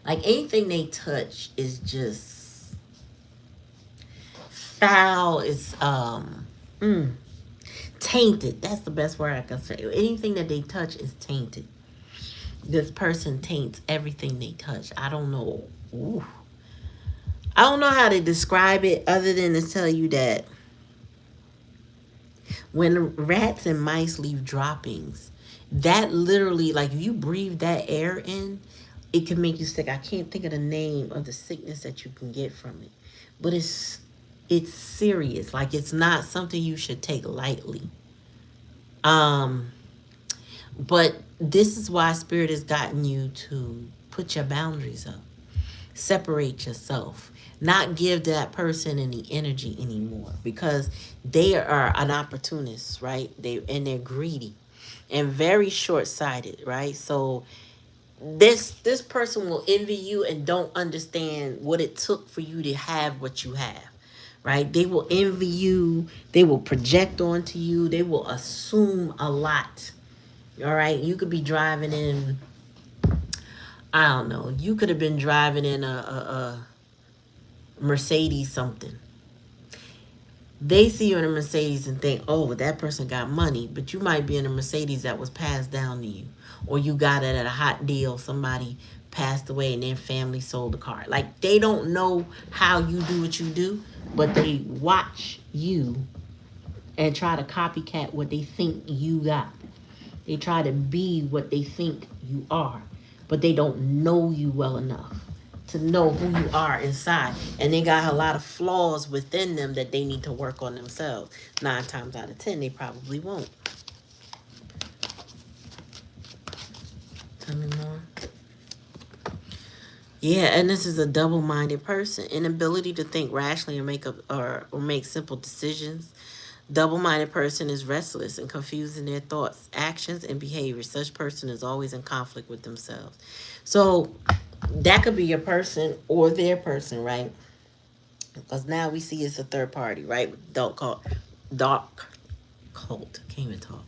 Like, anything they touch is just foul. It's tainted. That's the best word I can say. Anything that they touch is tainted. This person taints everything they touch. I don't know. Ooh. I don't know how to describe it other than to tell you that when rats and mice leave droppings, that literally, like, if you breathe that air in, it can make you sick. I can't think of the name of the sickness that you can get from it, but it's serious. Like, it's not something you should take lightly. Um, but this is why spirit has gotten you to put your boundaries up, separate yourself, not give that person any energy anymore, because they are an opportunist, right? They're greedy and very short-sighted, right? So this person will envy you and don't understand what it took for you to have what you have, right? They will envy you, they will project onto you, they will assume a lot. All right, you could be driving in, I don't know, you could have been driving in a Mercedes something. They see you in a Mercedes and think, oh, well, that person got money, but you might be in a Mercedes that was passed down to you, or you got it at a hot deal. Somebody passed away and their family sold the car. Like, they don't know how you do what you do, but they watch you and try to copycat what they think you got. They try to be what they think you are, but they don't know you well enough to know who you are inside. And they got a lot of flaws within them that they need to work on themselves. 9 times out of 10, they probably won't. Tell me more. Yeah, and this is a double-minded person. Inability to think rationally or make simple decisions. Double-minded person is restless and confused in their thoughts, actions, and behaviors. Such person is always in conflict with themselves. So that could be your person or their person, right? Because now we see it's a third party, right? Dark cult. Can't even talk.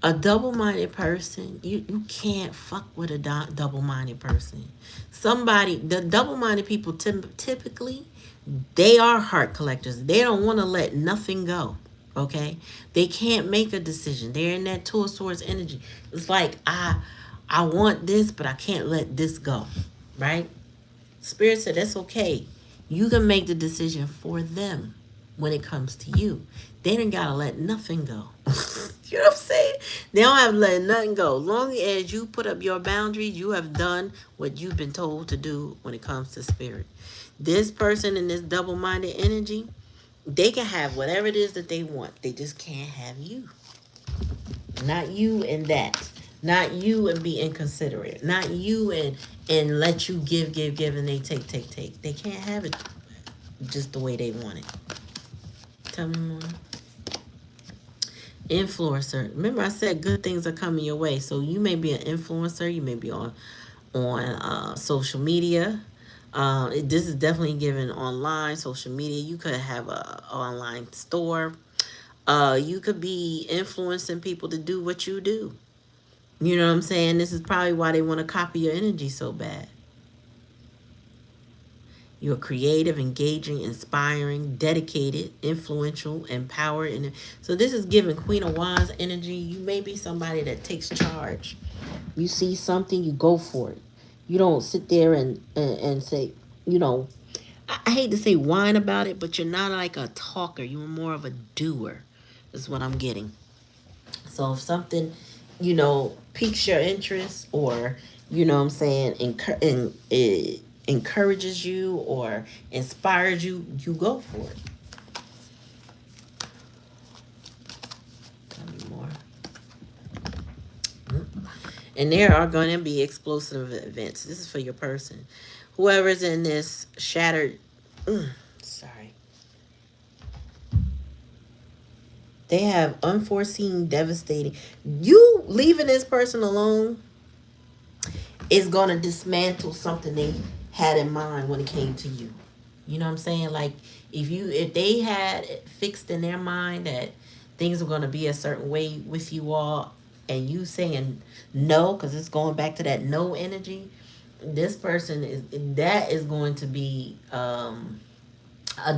A double-minded person, you can't fuck with a double-minded person. The double-minded people typically, they are heart collectors. They don't want to let nothing go. Okay, they can't make a decision. They're in that two of swords energy. It's like, I want this, but I can't let this go. Right? Spirit said that's okay. You can make the decision for them when it comes to you. They didn't gotta let nothing go. You know what I'm saying? They don't have to let nothing go. As long as you put up your boundaries, you have done what you've been told to do when it comes to spirit. This person in this double-minded energy, They can have whatever it is that they want. They just can't have you. Not you and that. Not you and be inconsiderate. Not you and let you give, and they take. They can't have it just the way they want it. Tell me more. Influencer. Remember, I said good things are coming your way. So you may be an influencer. You may be on social media. This is definitely given online, social media. You could have a online store. You could be influencing people to do what you do. You know what I'm saying? This is probably why they want to copy your energy so bad. You're creative, engaging, inspiring, dedicated, influential, empowered. And so this is giving Queen of Wands energy. You may be somebody that takes charge. You see something, you go for it. You don't sit there and say, you know, I hate to say whine about it, but you're not like a talker. You're more of a doer, is what I'm getting. So if something, piques your interest, or, what I'm saying, it encourages you or inspires you, you go for it. Tell me more. And there are going to be explosive events. This is for your person. Whoever's in this shattered, sorry. They have unforeseen, devastating. You leaving this person alone is going to dismantle something they had in mind when it came to you. You know what I'm saying? Like, if they had it fixed in their mind that things are going to be a certain way with you all, and you saying no, because it's going back to that no energy, this person is going to be a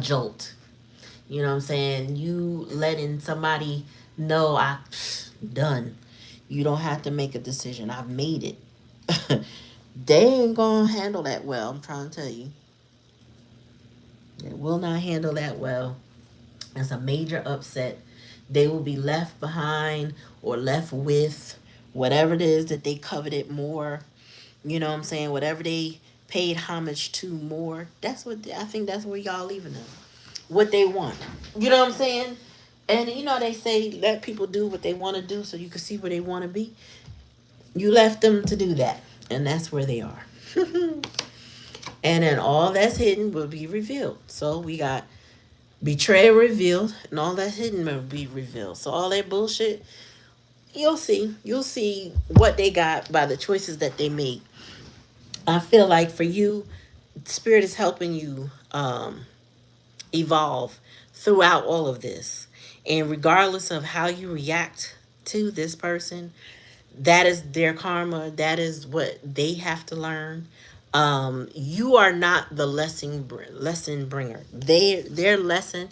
jolt. You know what I'm saying? You letting somebody know, done. You don't have to make a decision. I've made it. They ain't gonna handle that well. I'm trying to tell you, they will not handle that well. It's a major upset. They will be left behind or left with whatever it is that they coveted more. You know what I'm saying? Whatever they paid homage to more. That's what I think. That's where y'all leaving them. What they want. You know what I'm saying? And they say let people do what they want to do so you can see where they want to be. You left them to do that, and that's where they are. And then all that's hidden will be revealed. So we got betrayal revealed, and all that's hidden will be revealed. So all that bullshit, you'll see. You'll see what they got by the choices that they made. I feel like for you, Spirit is helping you evolve throughout all of this. And regardless of how you react to this person, that is their karma. That is what they have to learn. You are not the lesson bringer. Their lesson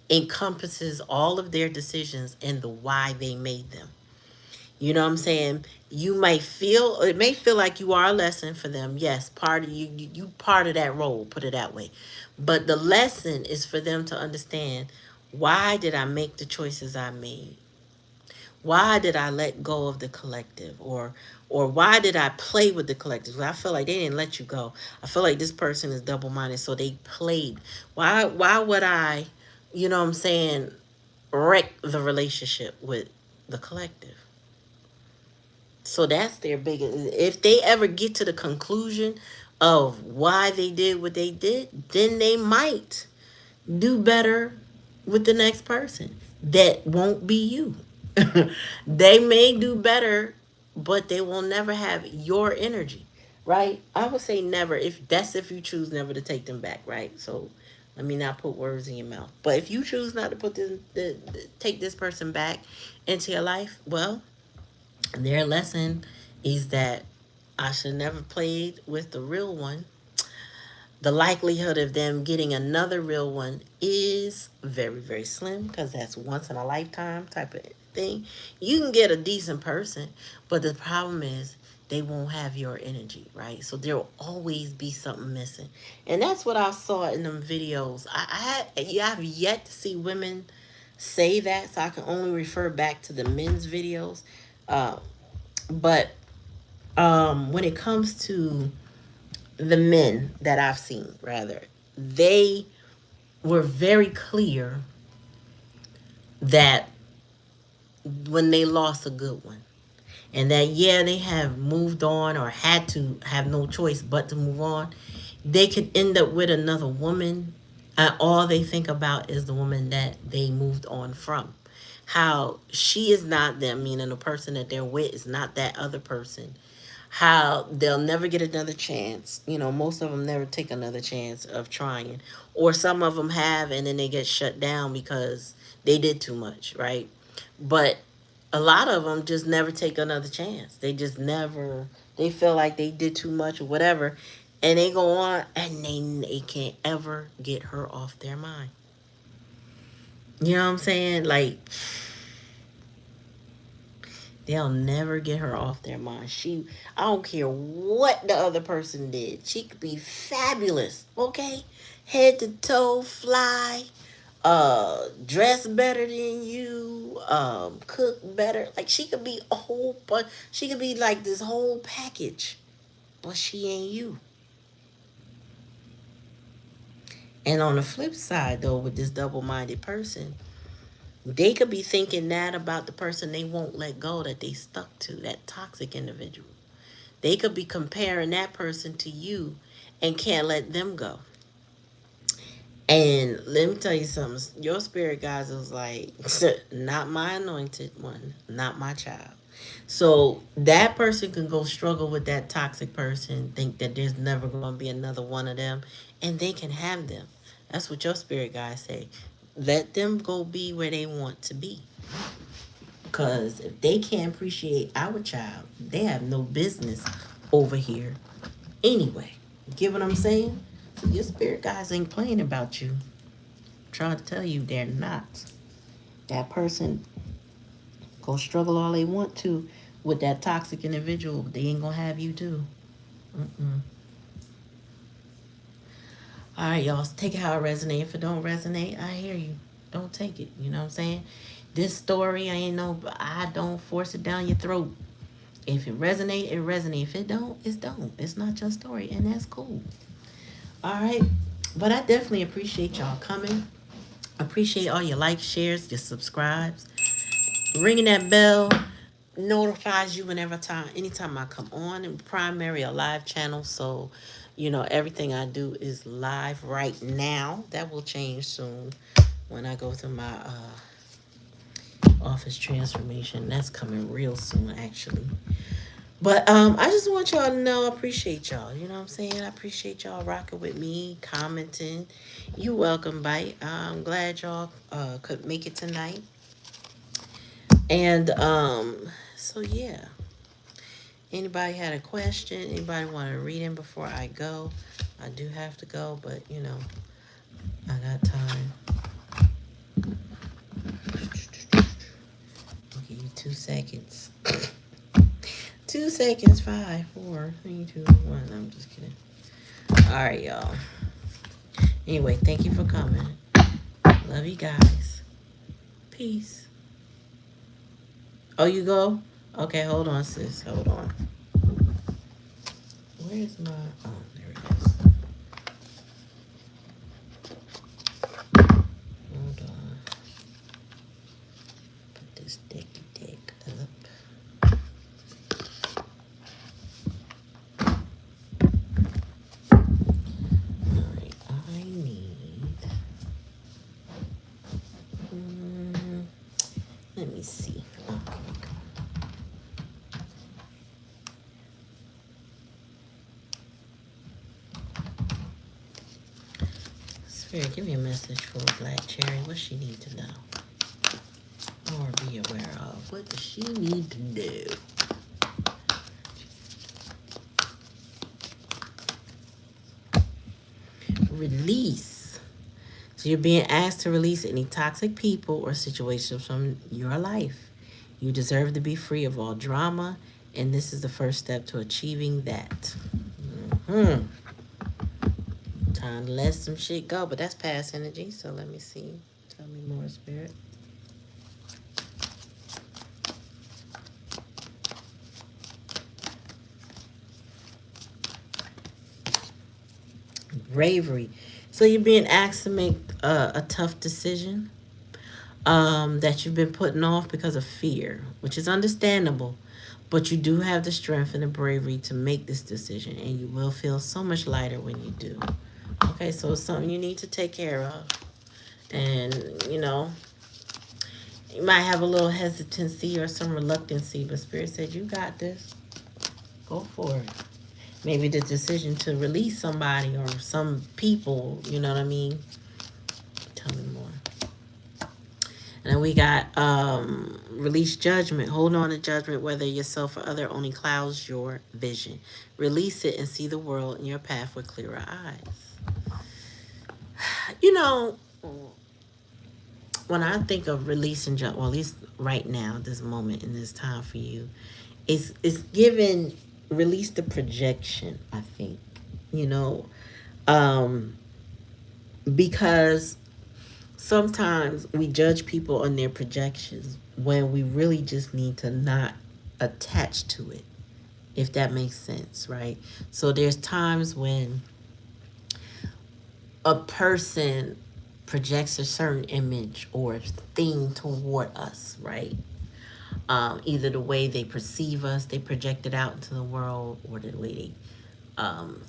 encompasses all of their decisions and the why they made them. You know what I'm saying? It may feel like you are a lesson for them. Yes, part of you part of that role, put it that way. But the lesson is for them to understand, why did I make the choices I made? Why did I let go of the collective? Or why did I play with the collective? Well, I feel like they didn't let you go. I feel like this person is double minded, so they played. Why would I, what I'm saying, wreck the relationship with the collective? So that's their biggest. If they ever get to the conclusion of why they did what they did, then they might do better with the next person. That won't be you. They may do better, but they will never have your energy, right? I would say never. If you choose never to take them back, right? So let me not put words in your mouth. But if you choose not to take this person back into your life, well, their lesson is that I should never played with the real one. The likelihood of them getting another real one is very, very slim, because that's once in a lifetime type of thing. You can get a decent person, but the problem is they won't have your energy, right? So there will always be something missing. And that's what I saw in them videos. I have yet to see women say that, so I can only refer back to the men's videos. Uh, but when it comes to the men that I've seen, rather, they were very clear that when they lost a good one, and that yeah, they have moved on or had to have no choice but to move on, they could end up with another woman, and all they think about is the woman that they moved on from. How she is not them, meaning the person that they're with is not that other person. How they'll never get another chance. You know, most of them never take another chance of trying, or some of them have, and then they get shut down because they did too much, right? But a lot of them just never take another chance. They just never. They feel like they did too much or whatever, and they go on, and they can't ever get her off their mind. You know what I'm saying? Like, they'll never get her off their mind. I don't care what the other person did. She could be fabulous, okay? Head to toe, fly, dress better than you, cook better. Like, she could be a whole bunch. She could be like this whole package, but she ain't you. And on the flip side, though, with this double-minded person, they could be thinking that about the person they won't let go, that they stuck to, that toxic individual. They could be comparing that person to you and can't let them go. And let me tell you something. Your spirit guides was like, not my anointed one, not my child. So that person can go struggle with that toxic person, think that there's never going to be another one of them, and they can have them. That's what your spirit guides say. Let them go be where they want to be. Because if they can't appreciate our child, they have no business over here anyway. Get what I'm saying? So your spirit guys ain't playing about you. I'm trying to tell you they're not. That person go struggle all they want to with that toxic individual. They ain't gonna have you too. Mm-mm. All right, y'all. Take it how it resonates. If it don't resonate, I hear you. Don't take it. You know what I'm saying? This story, I ain't no. I don't force it down your throat. If it resonate, it resonate. If it don't, it's don't. It's not your story, and that's cool. All right. But I definitely appreciate y'all coming. Appreciate all your likes, shares, your subscribes. Ringing that bell notifies you anytime I come on in primary or live channel. So, everything I do is live right now. That will change soon when I go through my office transformation. That's coming real soon, actually. But I just want y'all to know I appreciate y'all. You know what I'm saying? I appreciate y'all rocking with me, commenting. You welcome, Bite. I'm glad y'all could make it tonight. And so yeah. Anybody had a question? Anybody want to read in before I go? I do have to go, but I got time. I'll give you 2 seconds. 2 seconds. 5, 4, 3, 2, 1. I'm just kidding. All right, y'all. Anyway, thank you for coming. Love you guys. Peace. Oh, you go? Okay, hold on, sis. Hold on. Where's my... Oh, there it is. Hold on. Put this decky deck up. Alright, I need... let me see. Oh, okay. Spirit, give me a message for Black Cherry. What she need to know? Or be aware of. What does she need to do? Release. So you're being asked to release any toxic people or situations from your life. You deserve to be free of all drama, and this is the first step to achieving that. Time to let some shit go, but that's past energy, so let me see. Tell me more, Spirit. Bravery. So you're being asked to make a tough decision that you've been putting off because of fear, which is understandable. But you do have the strength and the bravery to make this decision, and you will feel so much lighter when you do. Okay, so it's something you need to take care of. And, you might have a little hesitancy or some reluctancy, but Spirit said, you got this. Go for it. Maybe the decision to release somebody or some people, you know what I mean? Tell me more. And then we got release judgment. Hold on to judgment, whether yourself or other, only clouds your vision. Release it and see the world in your path with clearer eyes. You know, when I think of releasing judgment, well, at least right now, this moment in this time for you, it's given release the projection, I think. You know, um, because sometimes we judge people on their projections when we really just need to not attach to it, if that makes sense, right? So there's times when a person projects a certain image or thing toward us, right? Either the way they perceive us, they project it out into the world, or the way they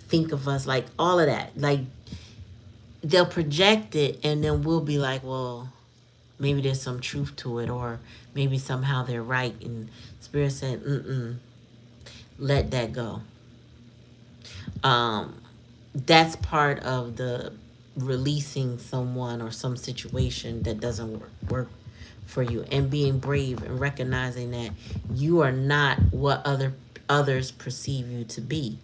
think of us, like all of that. Like they'll project it, and then we'll be like, well, maybe there's some truth to it, or maybe somehow they're right. And Spirit said, let that go. That's part of the releasing someone or some situation that doesn't work for you, and being brave and recognizing that you are not what others perceive you to be,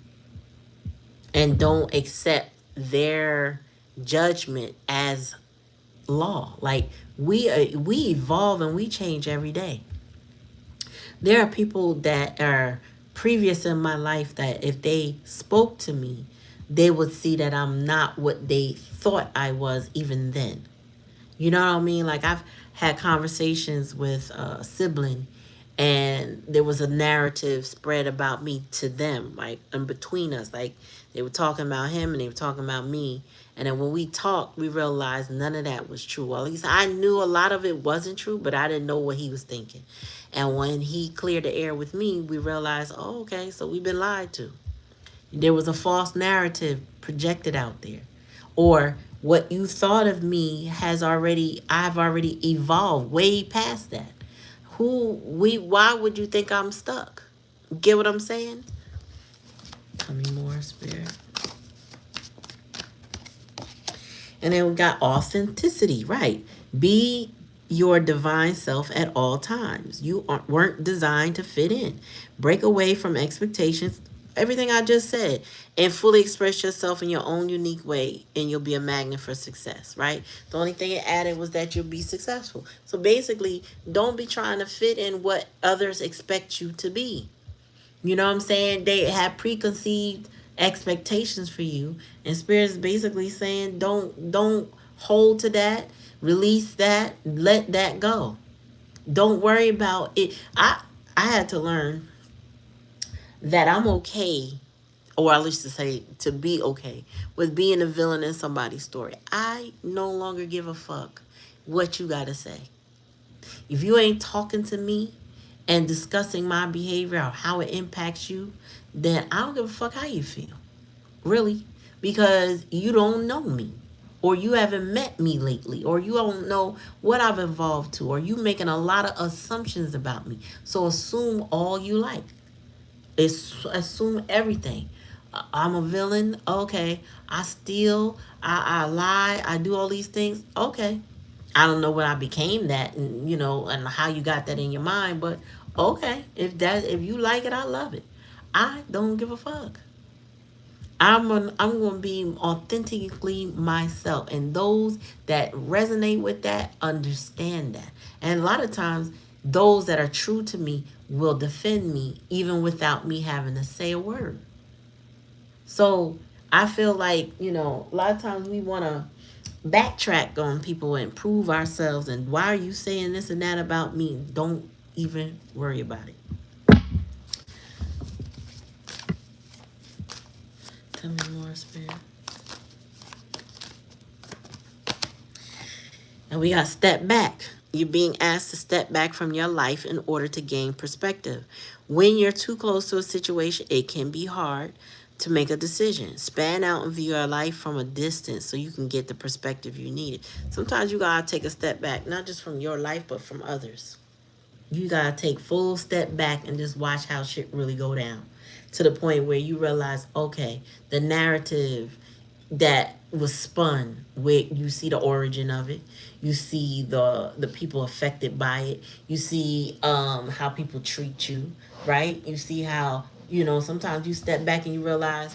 and don't accept their judgment as law. Like we evolve and we change every day. There are people that are previous in my life that if they spoke to me, they would see that I'm not what they thought I was even then. You know what I mean? Like I've had conversations with a sibling, and there was a narrative spread about me to them, like in between us. Like they were talking about him and they were talking about me. And then when we talked, we realized none of that was true. Well, at least I knew a lot of it wasn't true, but I didn't know what he was thinking. And when he cleared the air with me, we realized, oh, okay, so we've been lied to. There was a false narrative projected out there. Or what you thought of me I've already evolved way past that. Why would you think I'm stuck? Get what I'm saying? Tell me more, Spirit. And then we got authenticity, right? Be your divine self at all times. You weren't designed to fit in. Break away from expectations, everything I just said, and fully express yourself in your own unique way, and you'll be a magnet for success, right? The only thing it added was that you'll be successful. So basically, don't be trying to fit in what others expect you to be. You know what I'm saying? They have preconceived expectations for you, and Spirit is basically saying, don't hold to that, release that, let that go. Don't worry about it. I had to learn that I'm okay, or at least to say to be okay with being a villain in somebody's story. I no longer give a fuck what you gotta say. If you ain't talking to me and discussing my behavior or how it impacts you, then I don't give a fuck how you feel. Really. Because you don't know me. Or you haven't met me lately. Or you don't know what I've evolved to. Or you making a lot of assumptions about me. So assume all you like. Assume everything. I'm a villain. Okay. I steal. I lie. I do all these things. Okay. I don't know when I became that, and and how you got that in your mind, but okay, if you like it, I love it. I don't give a fuck. I'm gonna be authentically myself, and those that resonate with that understand that. And a lot of times, those that are true to me will defend me even without me having to say a word. So I feel like a lot of times we want to backtrack on people and prove ourselves, and why are you saying this and that about me? Don't even worry about it. Tell me more, Spirit. And we got step back. You're being asked to step back from your life in order to gain perspective. When you're too close to a situation, it can be hard to make a decision. Span out and view your life from a distance so you can get the perspective you need. Sometimes you gotta take a step back, not just from your life, but from others. You gotta take full step back and just watch how shit really go down. To the point where you realize, okay, the narrative that was spun, where you see the origin of it, you see the people affected by it, you see how people treat you, right? You see how, sometimes you step back and you realize,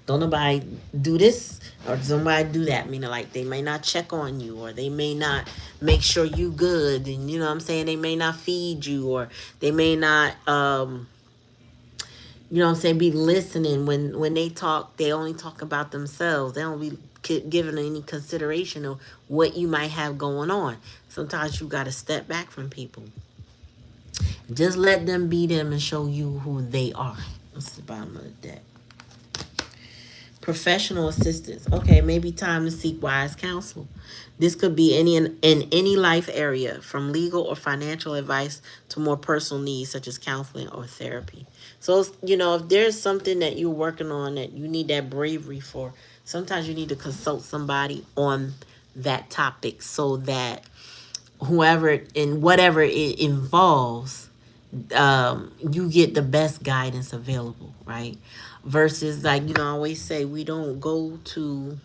don't nobody do this or somebody do that, meaning like they may not check on you, or they may not make sure you good, and you know what I'm saying, they may not feed you, or they may not be listening. When they talk, they only talk about themselves. They don't be giving any consideration of what you might have going on. Sometimes you got to step back from people. Just let them be them and show you who they are. That's the bottom of the deck. Professional assistance. Okay, maybe time to seek wise counsel. This could be in any life area, from legal or financial advice to more personal needs such as counseling or therapy. So, if there's something that you're working on that you need that bravery for, sometimes you need to consult somebody on that topic so that whoever and whatever it involves, you get the best guidance available, right? Versus, like, I always say, you don't go to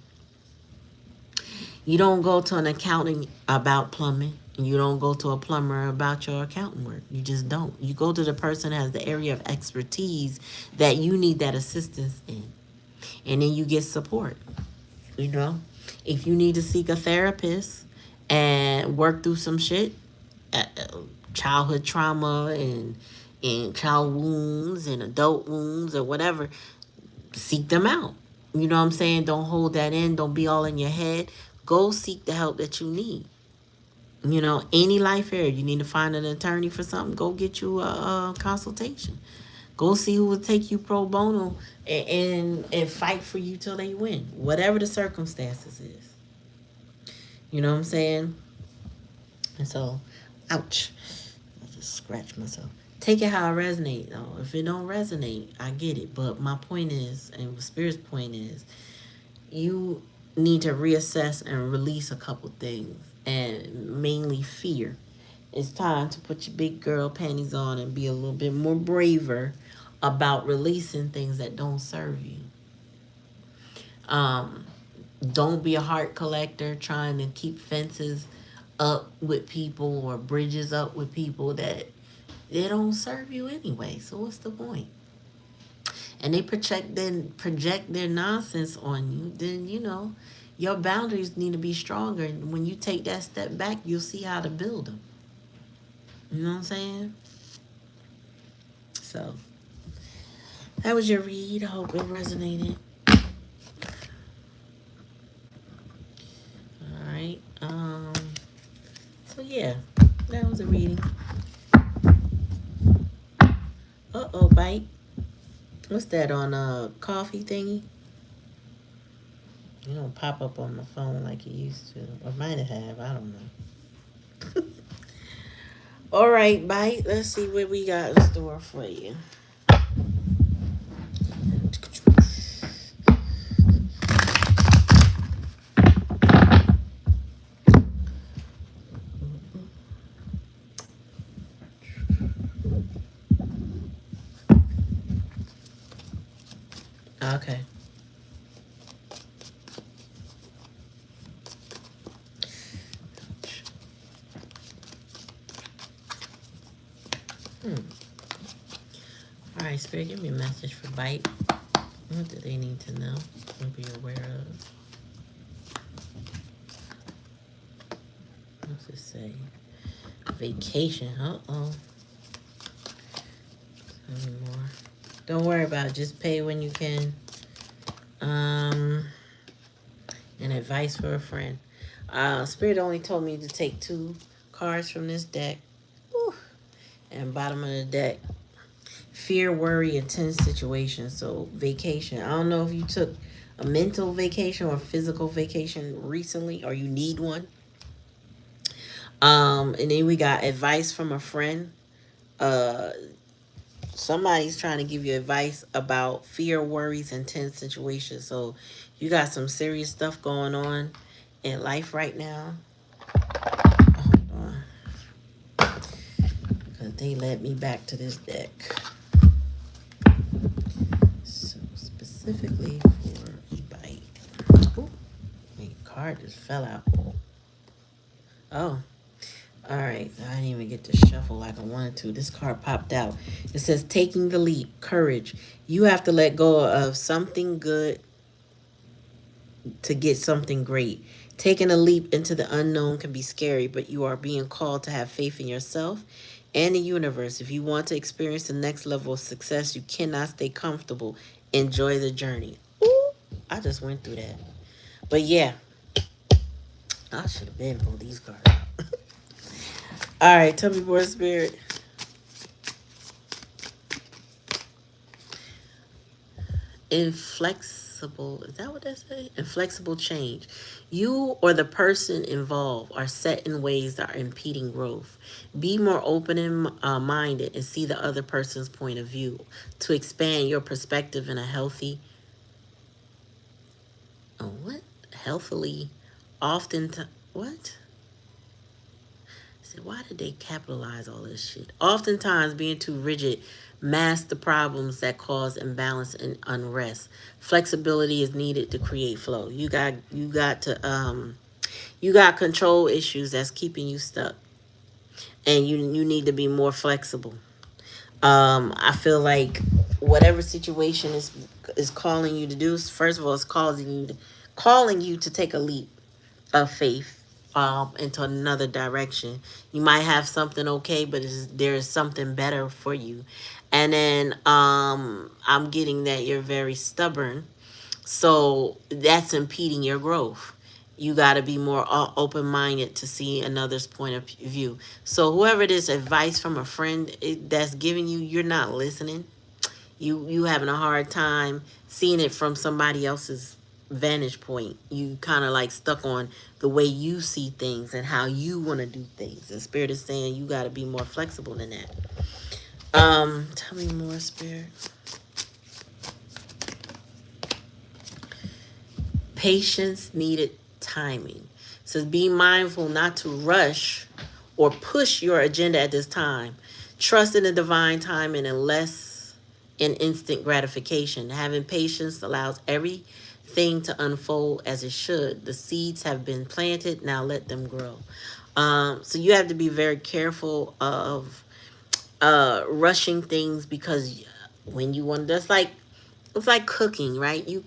an accountant about plumbing, and you don't go to a plumber about your accounting work. You just don't. You go to the person that has the area of expertise that you need that assistance in, and then you get support. If you need to seek a therapist and work through some shit, uh, childhood trauma and child wounds and adult wounds or whatever, seek them out. You know what I'm saying? Don't hold that in. Don't be all in your head. Go seek the help that you need. Any life area, you need to find an attorney for something, go get you a consultation. Go see who will take you pro bono and fight for you till they win, whatever the circumstances is. You know what I'm saying? And so, ouch. I just scratched myself. Take it how it resonates. Though. If it don't resonate, I get it. But my point is, and Spirit's point is, you need to reassess and release a couple things, and mainly fear. It's time to put your big girl panties on and be a little bit more braver about releasing things that don't serve you. Don't be a heart collector trying to keep fences up with people or bridges up with people that they don't serve you anyway. So what's the point? And they project their nonsense on you, then your boundaries need to be stronger. And when you take that step back, you'll see how to build them. You know what I'm saying? So that was your read. I hope it resonated. All right. So yeah, that was a reading. Bite. What's that on a coffee thingy? You don't pop up on my phone like you used to. Or might have. I don't know. All right, Bite. Let's see what we got in store for you. Okay. All right, Spirit, give me a message for Bite. What do they need to know and be aware of? What's it say? Vacation. Uh-oh. Tell me more. Don't worry about it. Just pay when you can. And advice for a friend. Spirit only told me to take 2 cards from this deck. Ooh. And bottom of the deck. Fear, worry, and tense situations. So vacation. I don't know if you took a mental vacation or physical vacation recently, or you need one. And then we got advice from a friend. Uh, Somebody's trying to give you advice about fear, worries, and tense situations. So you got some serious stuff going on in life right now. Hold on, because they led me back to this deck. So specifically for e-bite. Ooh, my card just fell out. Oh, all right. I didn't even get to shuffle like I wanted to. This card popped out. It says taking the leap, courage. You have to let go of something good to get something great. Taking a leap into the unknown can be scary, but you are being called to have faith in yourself and the universe. If you want to experience the next level of success, you cannot stay comfortable. Enjoy the journey. Ooh, I just went through that. But yeah, I should have been pulled these cards out. All right, tell me more, Spirit. Inflexible, is that what they say? Inflexible change. You or the person involved are set in ways that are impeding growth. Be more open and minded and see the other person's point of view to expand your perspective in a healthy, what? Healthily, often, what? Said, why did they capitalize all this shit? Oftentimes, being too rigid masks the problems that cause imbalance and unrest. Flexibility is needed to create flow. You got control issues that's keeping you stuck, and you need to be more flexible. I feel like whatever situation is calling you to do, first of all, it's calling you to take a leap of faith into another direction. You might have something okay, but there is something better for you. And then I'm getting that you're very stubborn, so that's impeding your growth. You got to be more open minded to see another's point of view. So whoever this advice from a friend that's giving you, you're not listening. You having a hard time seeing it from somebody else's vantage point. You kind of like stuck on the way you see things and how you want to do things. And Spirit is saying you got to be more flexible than that. Tell me more, Spirit. Patience needed timing. It says be mindful not to rush or push your agenda at this time. Trust in the divine timing and less in instant gratification. Having patience allows everything to unfold as it should. The seeds have been planted, now let them grow. So you have to be very careful of rushing things, because when you want, that's like, it's like cooking, right? You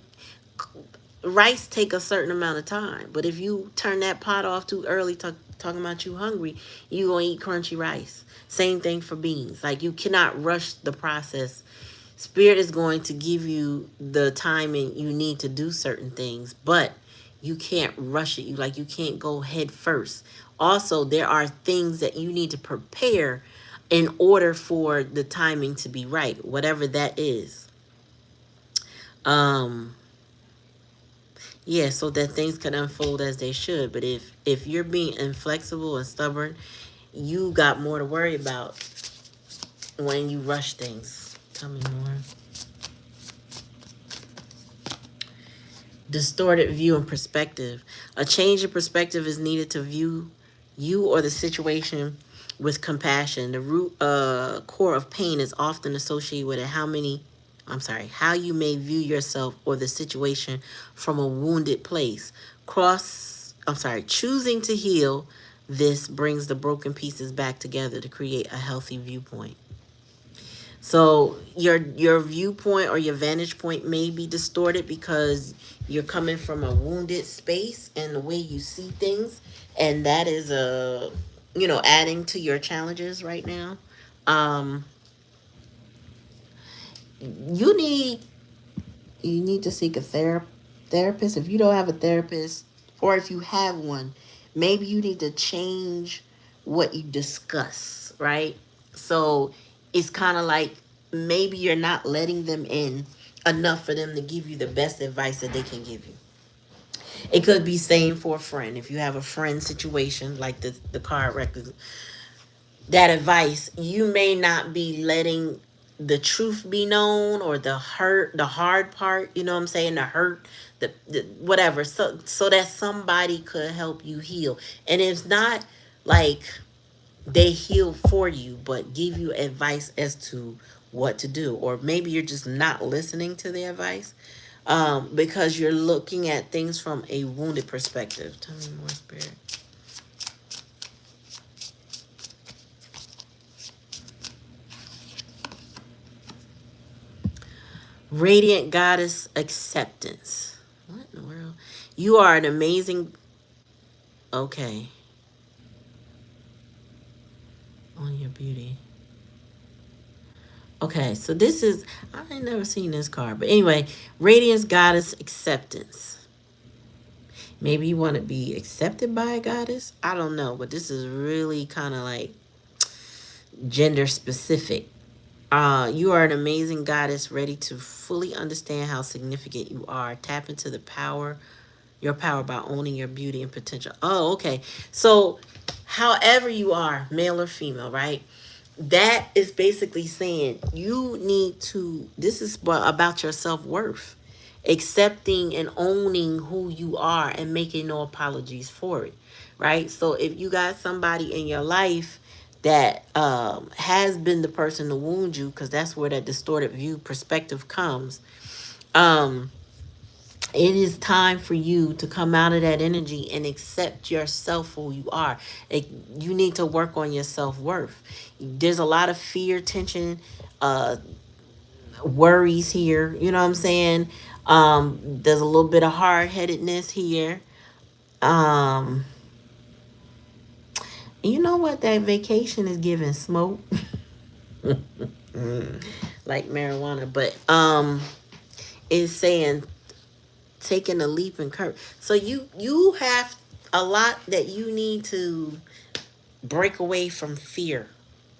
rice take a certain amount of time, but if you turn that pot off too early, talking about you hungry, you gonna eat crunchy rice. Same thing for beans. Like, you cannot rush the process. Spirit is going to give you the timing you need to do certain things, but you can't rush it. You can't go head first. Also, there are things that you need to prepare in order for the timing to be right, whatever that is. Um yeah, so that things can unfold as they should. But if you're being inflexible and stubborn, you got more to worry about when you rush things. Tell me more. Distorted view and perspective. A change in perspective is needed to view you or the situation with compassion. The root core of pain is often associated with it. How you may view yourself or the situation from a wounded place. Choosing to heal this brings the broken pieces back together to create a healthy viewpoint. So your viewpoint or your vantage point may be distorted because you're coming from a wounded space and the way you see things, and that is adding to your challenges right now. Um, you need you need to seek a therapist. If you don't have a therapist, or if you have one, maybe you need to change what you discuss, right? So it's kind of like maybe you're not letting them in enough for them to give you the best advice that they can give you. It could be same for a friend. If you have a friend situation like the card record, that advice, you may not be letting the truth be known, or the hurt, the hard part, you know what I'm saying, the hurt, the whatever, so that somebody could help you heal. And it's not like they heal for you, but give you advice as to what to do. Or maybe you're just not listening to the advice, because you're looking at things from a wounded perspective. Tell me more, Spirit. Radiant Goddess Acceptance. What in the world? You are an amazing. Okay. On your beauty. Okay, so this is. I ain't never seen this card. But anyway, Radiance Goddess Acceptance. Maybe you want to be accepted by a goddess. I don't know. But this is really kind of like gender specific. You are an amazing goddess ready to fully understand how significant you are. Tap into the power, your power, by owning your beauty and potential. Oh, okay. So, however you are, male or female, right? That is basically saying you need to, this is about your self-worth. Accepting and owning who you are and making no apologies for it, right? So if you got somebody in your life that has been the person to wound you, because that's where that distorted view perspective comes, um, it is time for you to come out of that energy and accept yourself who you are. You need to work on your self-worth. There's a lot of fear, tension, uh, worries here. You know what I'm saying? There's a little bit of hard-headedness here. Um, you know what? That vacation is giving smoke. Like marijuana. But is saying taking a leap and courage. So you have a lot that you need to break away from fear.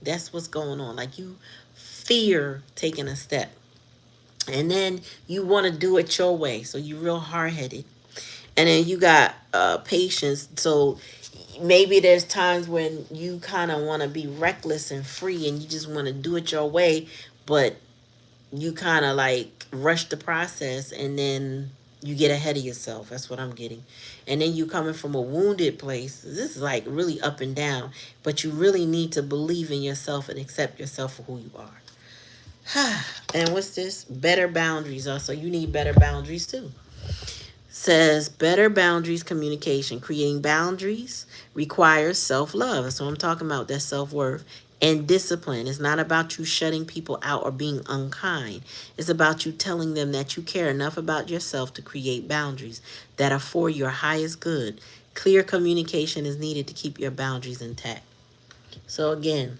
That's what's going on. Like you fear taking a step. And then you want to do it your way. So you're real hard headed. And then you got patience. So maybe there's times when you kind of want to be reckless and free and you just want to do it your way, but you kind of like rush the process and then you get ahead of yourself. That's what I'm getting. And then you coming from a wounded place. This is like really up and down, but you really need to believe in yourself and accept yourself for who you are. And what's this? Better boundaries. Also, you need better boundaries too. Says better boundaries communication. Creating boundaries requires self-love. That's what I'm talking about. That's self-worth and discipline. It's not about you shutting people out or being unkind. It's about you telling them that you care enough about yourself to create boundaries that are for your highest good. Clear communication is needed to keep your boundaries intact. So again,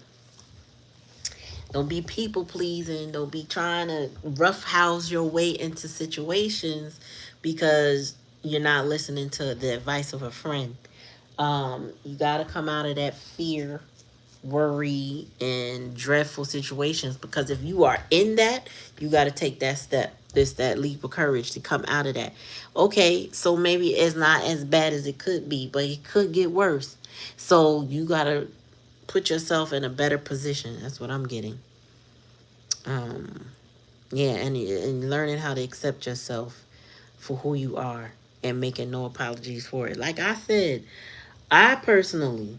don't be people pleasing. Don't be trying to roughhouse your way into situations because you're not listening to the advice of a friend. You got to come out of that fear, worry, and dreadful situations, because if you are in that, you got to take that step. This that leap of courage to come out of that. Okay, so maybe it's not as bad as it could be, but it could get worse. So you got to put yourself in a better position. That's what I'm getting. Um, yeah, and learning how to accept yourself for who you are and making no apologies for it. Like I said, I personally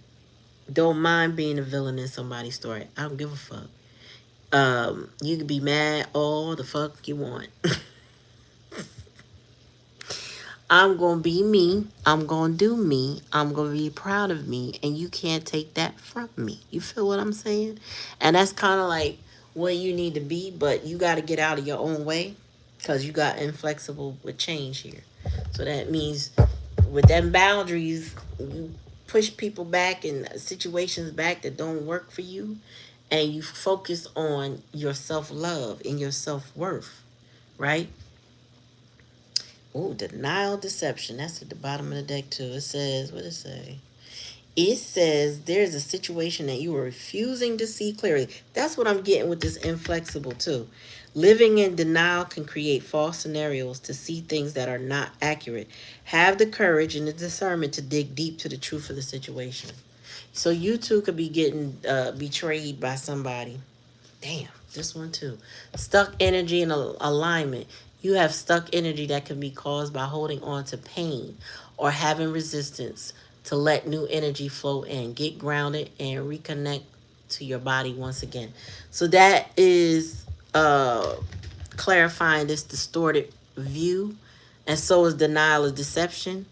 don't mind being a villain in somebody's story. I don't give a fuck. You can be mad all the fuck you want. I'm gonna be me. I'm gonna do me. I'm gonna be proud of me, and you can't take that from me. You feel what I'm saying? And that's kind of like where you need to be, but you got to get out of your own way, because you got inflexible with change here. So that means with them boundaries, you push people back and situations back that don't work for you, and you focus on your self love and your self worth, right? Oh, denial, deception. That's at the bottom of the deck too. It says, what does it say? It says there's a situation that you are refusing to see clearly. That's what I'm getting with this inflexible too. Living in denial can create false scenarios to see things that are not accurate. Have the courage and the discernment to dig deep to the truth of the situation. So you too could be getting betrayed by somebody. Damn, this one too. Stuck energy and alignment. You have stuck energy that can be caused by holding on to pain or having resistance to let new energy flow in. Get grounded and reconnect to your body once again. So that is clarifying this distorted view, and so is denial of deception.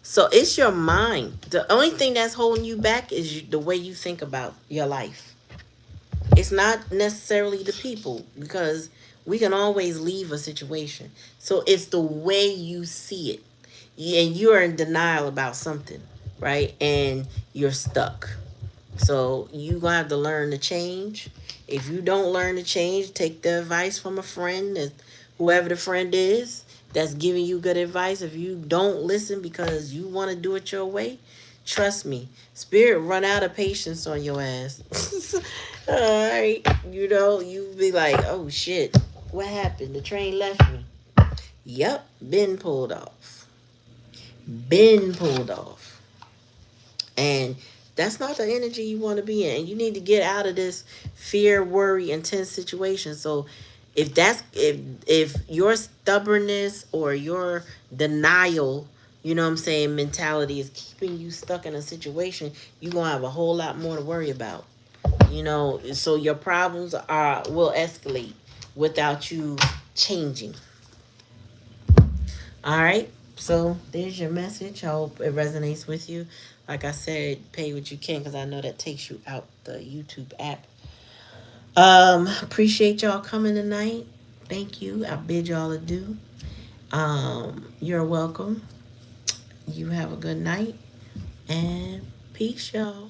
So it's your mind. The only thing that's holding you back is the way you think about your life. It's not necessarily the people, because we can always leave a situation. So it's the way you see it. And you're in denial about something, right? And you're stuck. So you gonna have to learn to change. If you don't learn to change, take the advice from a friend, whoever the friend is that's giving you good advice. If you don't listen because you want to do it your way, trust me, spirit run out of patience on your ass. All right, you be like, oh shit, what happened? The train left me. Yep, been pulled off. Been pulled off. And that's not the energy you want to be in. You need to get out of this fear, worry, intense situation. So if your stubbornness or your denial, you know what I'm saying, mentality is keeping you stuck in a situation, you're gonna have a whole lot more to worry about. So your problems are will escalate without you changing. All right. So there's your message. I hope it resonates with you. Like I said, pay what you can, because I know that takes you out the YouTube app. Appreciate y'all coming tonight. Thank you. I bid y'all adieu. You're welcome. You have a good night, and peace, y'all.